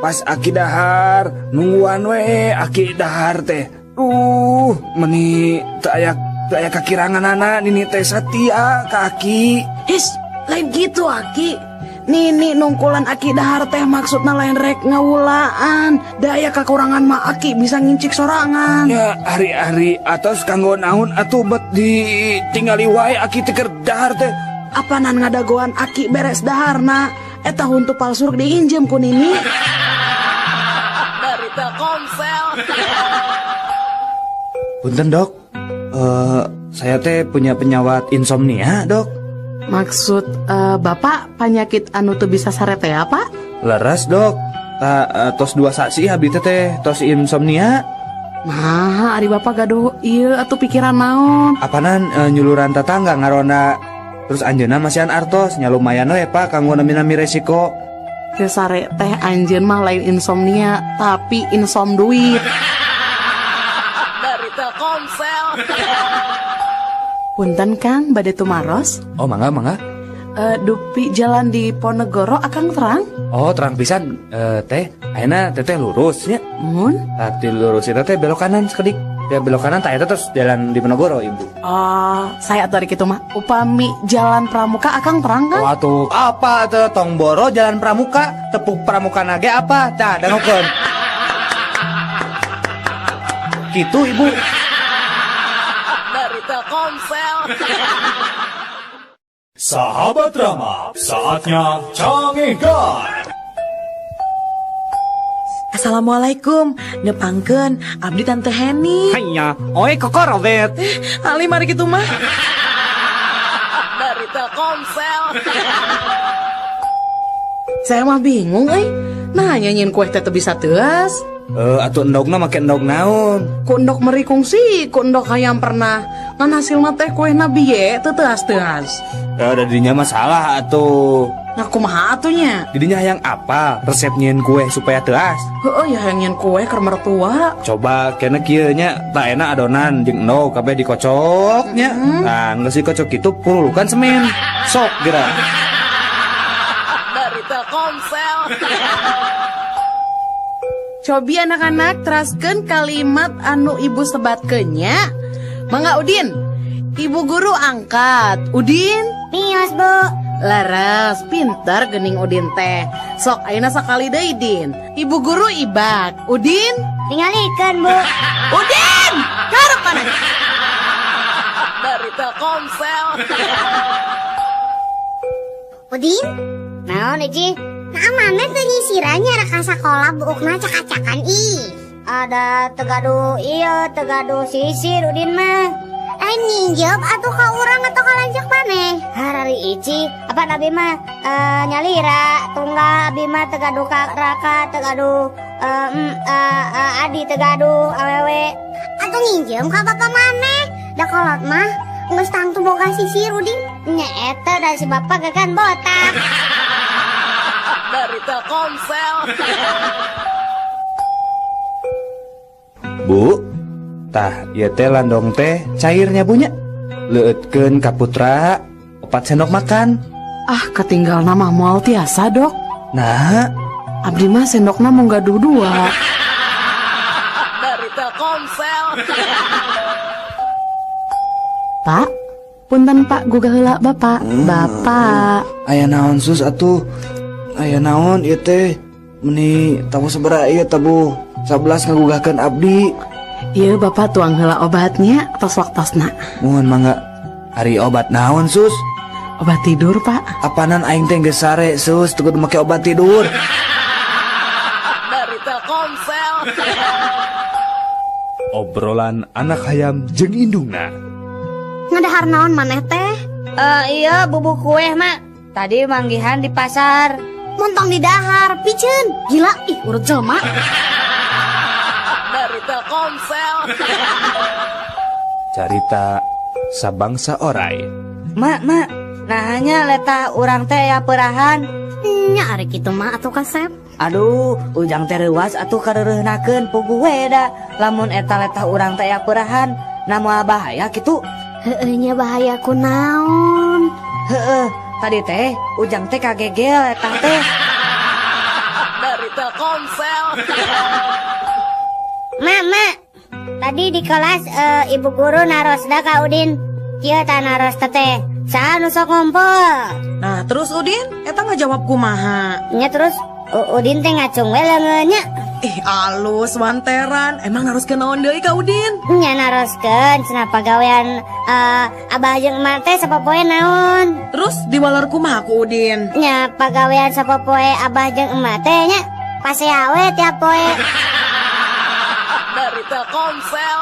Pas Aki dahar, nungguan we Aki dahar teh. Meuni teu aya kakiranganana Nini teh satia ka Aki. Lain gitu Aki. Nini nungkulan Aki dahar teh maksudna lain rek ngawulaan. Daya kakurangan mah Aki bisa ngincik sorangan. Ya hari-hari atos kanggo naon atuh bet ditinggali wae Aki teh keur dahar teh. Apanan ngadagoan Aki beres daharna. Eta huntu palsu diinjem ku Nini. Dari Telkomsel. Punten dok, saya teh punya penyawat insomnia dok. Maksud bapak penyakit anu teu bisa sarete apa? Leres dok, tos 2 saksi abdi teh tos insomnia. Nah, ari bapak gaduh ieu atuh pikiran naon? Apanan nyuluran tetangga ngarona. Terus anjeunna masihan artos nya lumayan we pak kanggo nami-nami resiko. Sare teh anjeun mah lain insomnia, tapi insom duit. Dari Telkomsel. Punten Kang, bade tumaros. Oh mangga. Dupi jalan di Ponegoro akang terang. Oh terang pisan. Teh, ayeuna teteh lurus ya. Mun? Tadi lurus itu teh belok kanan sekedik. Ya belok kanan tak eta terus jalan di Ponegoro ibu. Saya dari kitu mah. Upami jalan Pramuka akang terang kan? Waduh, apa tuh Tongboro Jalan Pramuka, tepuk Pramuka nage apa? Cah, dangukeun. Gitu ibu. Dari Telkomsel. Sahabat drama, saatnya cangengkan. Assalamualaikum, nepangkeun abdi Tante Heni. Hanya, oi kokorobet. Ali mari kitu mah. Dari Telkomsel. Saya mah bingung Nah nyanyiin kue teh bisa teas. Atuh endogna make endog naon? Ku endog merikung sih, ku endog hayang pernah ngan hasil teh kue nabi ye teu teas. Ada didinya masalah atuh. Nah kumaha atunya? Didinya hayang apa? Resep nyieun kue supaya teas. Ya hayang nyieun kue keur mertua. Coba kena kieu nya tak enak adonan jeung endog kabeh dikocok nya. Nah, geus dikocok kitu purulukan semen. Sok geura. Dari Telkomsel. Cobi anak-anak teraskeun kalimat anu ibu sebatkeunnya. Mangga Udin. Ibu guru angkat. Udin. Mios, Bu. Laras, pintar gening Udin teh. Sok ayeuna sakali deui Din. Ibu guru ibak. Udin. Tingalikeun, Bu. Udin. Karep mana? Dari Telkomsel. Udin? Naon Iji? Nah mana tuh nyisirannya reka sakola buukna cak-cakan ada tegadu iya tegadu sisir Udin mah nyinjep atuh ka urang atau ka lanjak maneh harari Iji apa nabi mah nyalira tunggal abi mah tegadu ka raka tegadu adi tegadu awewe atuh nyinjem ka bapak maneh da kolot mah geus tangtu boga sisir Udin nya eta da si bapak gagan botak dari Telkomsel. Bu, tah ieu teh landong teh cairnya bunya. Leueutkeun ka putra 4 sendok makan. Ketinggal nama moal tiasa dok. Nah, abdi mah sendokna mung gaduh 2. Dari Telkomsel. Pak, punten Pak gugah heula Bapak. Bapak. Aya naon sus atuh? Aya naon ieu teh? Meni tamu sabaraha ieu tabu 11 ngagugahkeun abdi. Ieu Bapak tuang heula obatnya tos waktosna. Mohon mangga. Ari obat naon sus? Obat tidur Pak. Apanan aing teh geus sare sus teu kudu make obat tidur. Dari Telkomsel. Obrolan anak hayam jeung indungna. Ngadahar naon maneh teh? Iya bubuk kue mak. Tadi manggihan di pasar. Montong di dahar, piceun. Gila, urut jelema. Dari Telkomsel. Carita sabangsa oray. Mak, nah hanya letah urang teh ya perahan. Nya ari kitu mah atuh kasep. Aduh, ujang teh reuas atuh kareureunahkeun puguh we da. Lamun eta letah urang teh ya perahan, namu bahaya kitu. Heueuh nya bahaya kunaon? Heueuh, tadi teh ujang teh kagegel eta teh. Dari Telkomsel. Mak, tadi di kelas ibu guru naros da ka Udin. Kieu tah naros teh. Saha nu sok ngumpul? Nah, terus Udin eta ngajawab kumaha? Nya terus Udin teh ngacung we leungeunnya. Alus wanteran, emang naroskeun naon deui ka Udin? Nya naroskeun cenah pagawean abah jeung emak teh sapopoe naon. Terus diwaler kumaha ku Udin? Nya pagawean sapopoe abah jeung emak teh nya pasea we tiap poe. Dari Telkomsel.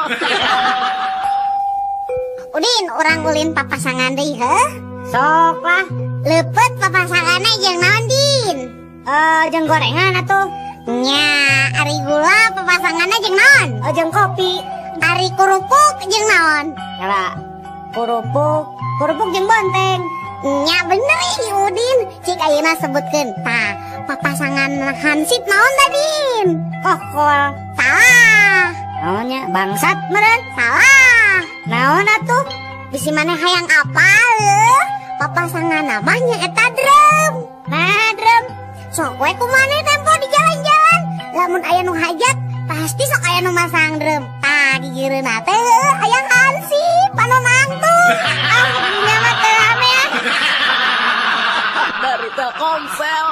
Udin, urang ulin papasangan deui heuh. Sok lah. Leupet papasanganna jeung naon Din? Jeung gorengan atuh. Nya, ari gula papasanganna jeung naon? Jeung kopi. Ari kurupuk jeung naon? Yala. Kurupuk jeung bonteng. Nya bener ih Udin, cik ayeuna sebutkeun. Tah, papasangan Hansip naon dadin? Kokol. Salah. Naonnya bangsat meren? Salah. Naon atuh? Bisi maneh hayang apal? Papasangan namanya eta drum. Nah, drum. Sok we kumane tempo di jalan-jalan. Lamun aya nu hajat, pasti sok aya nu masang drum. Tah gigireuna teh hayang Hansip panonang tuh. Ah, dunia mah teu amean. Dari Telkomsel.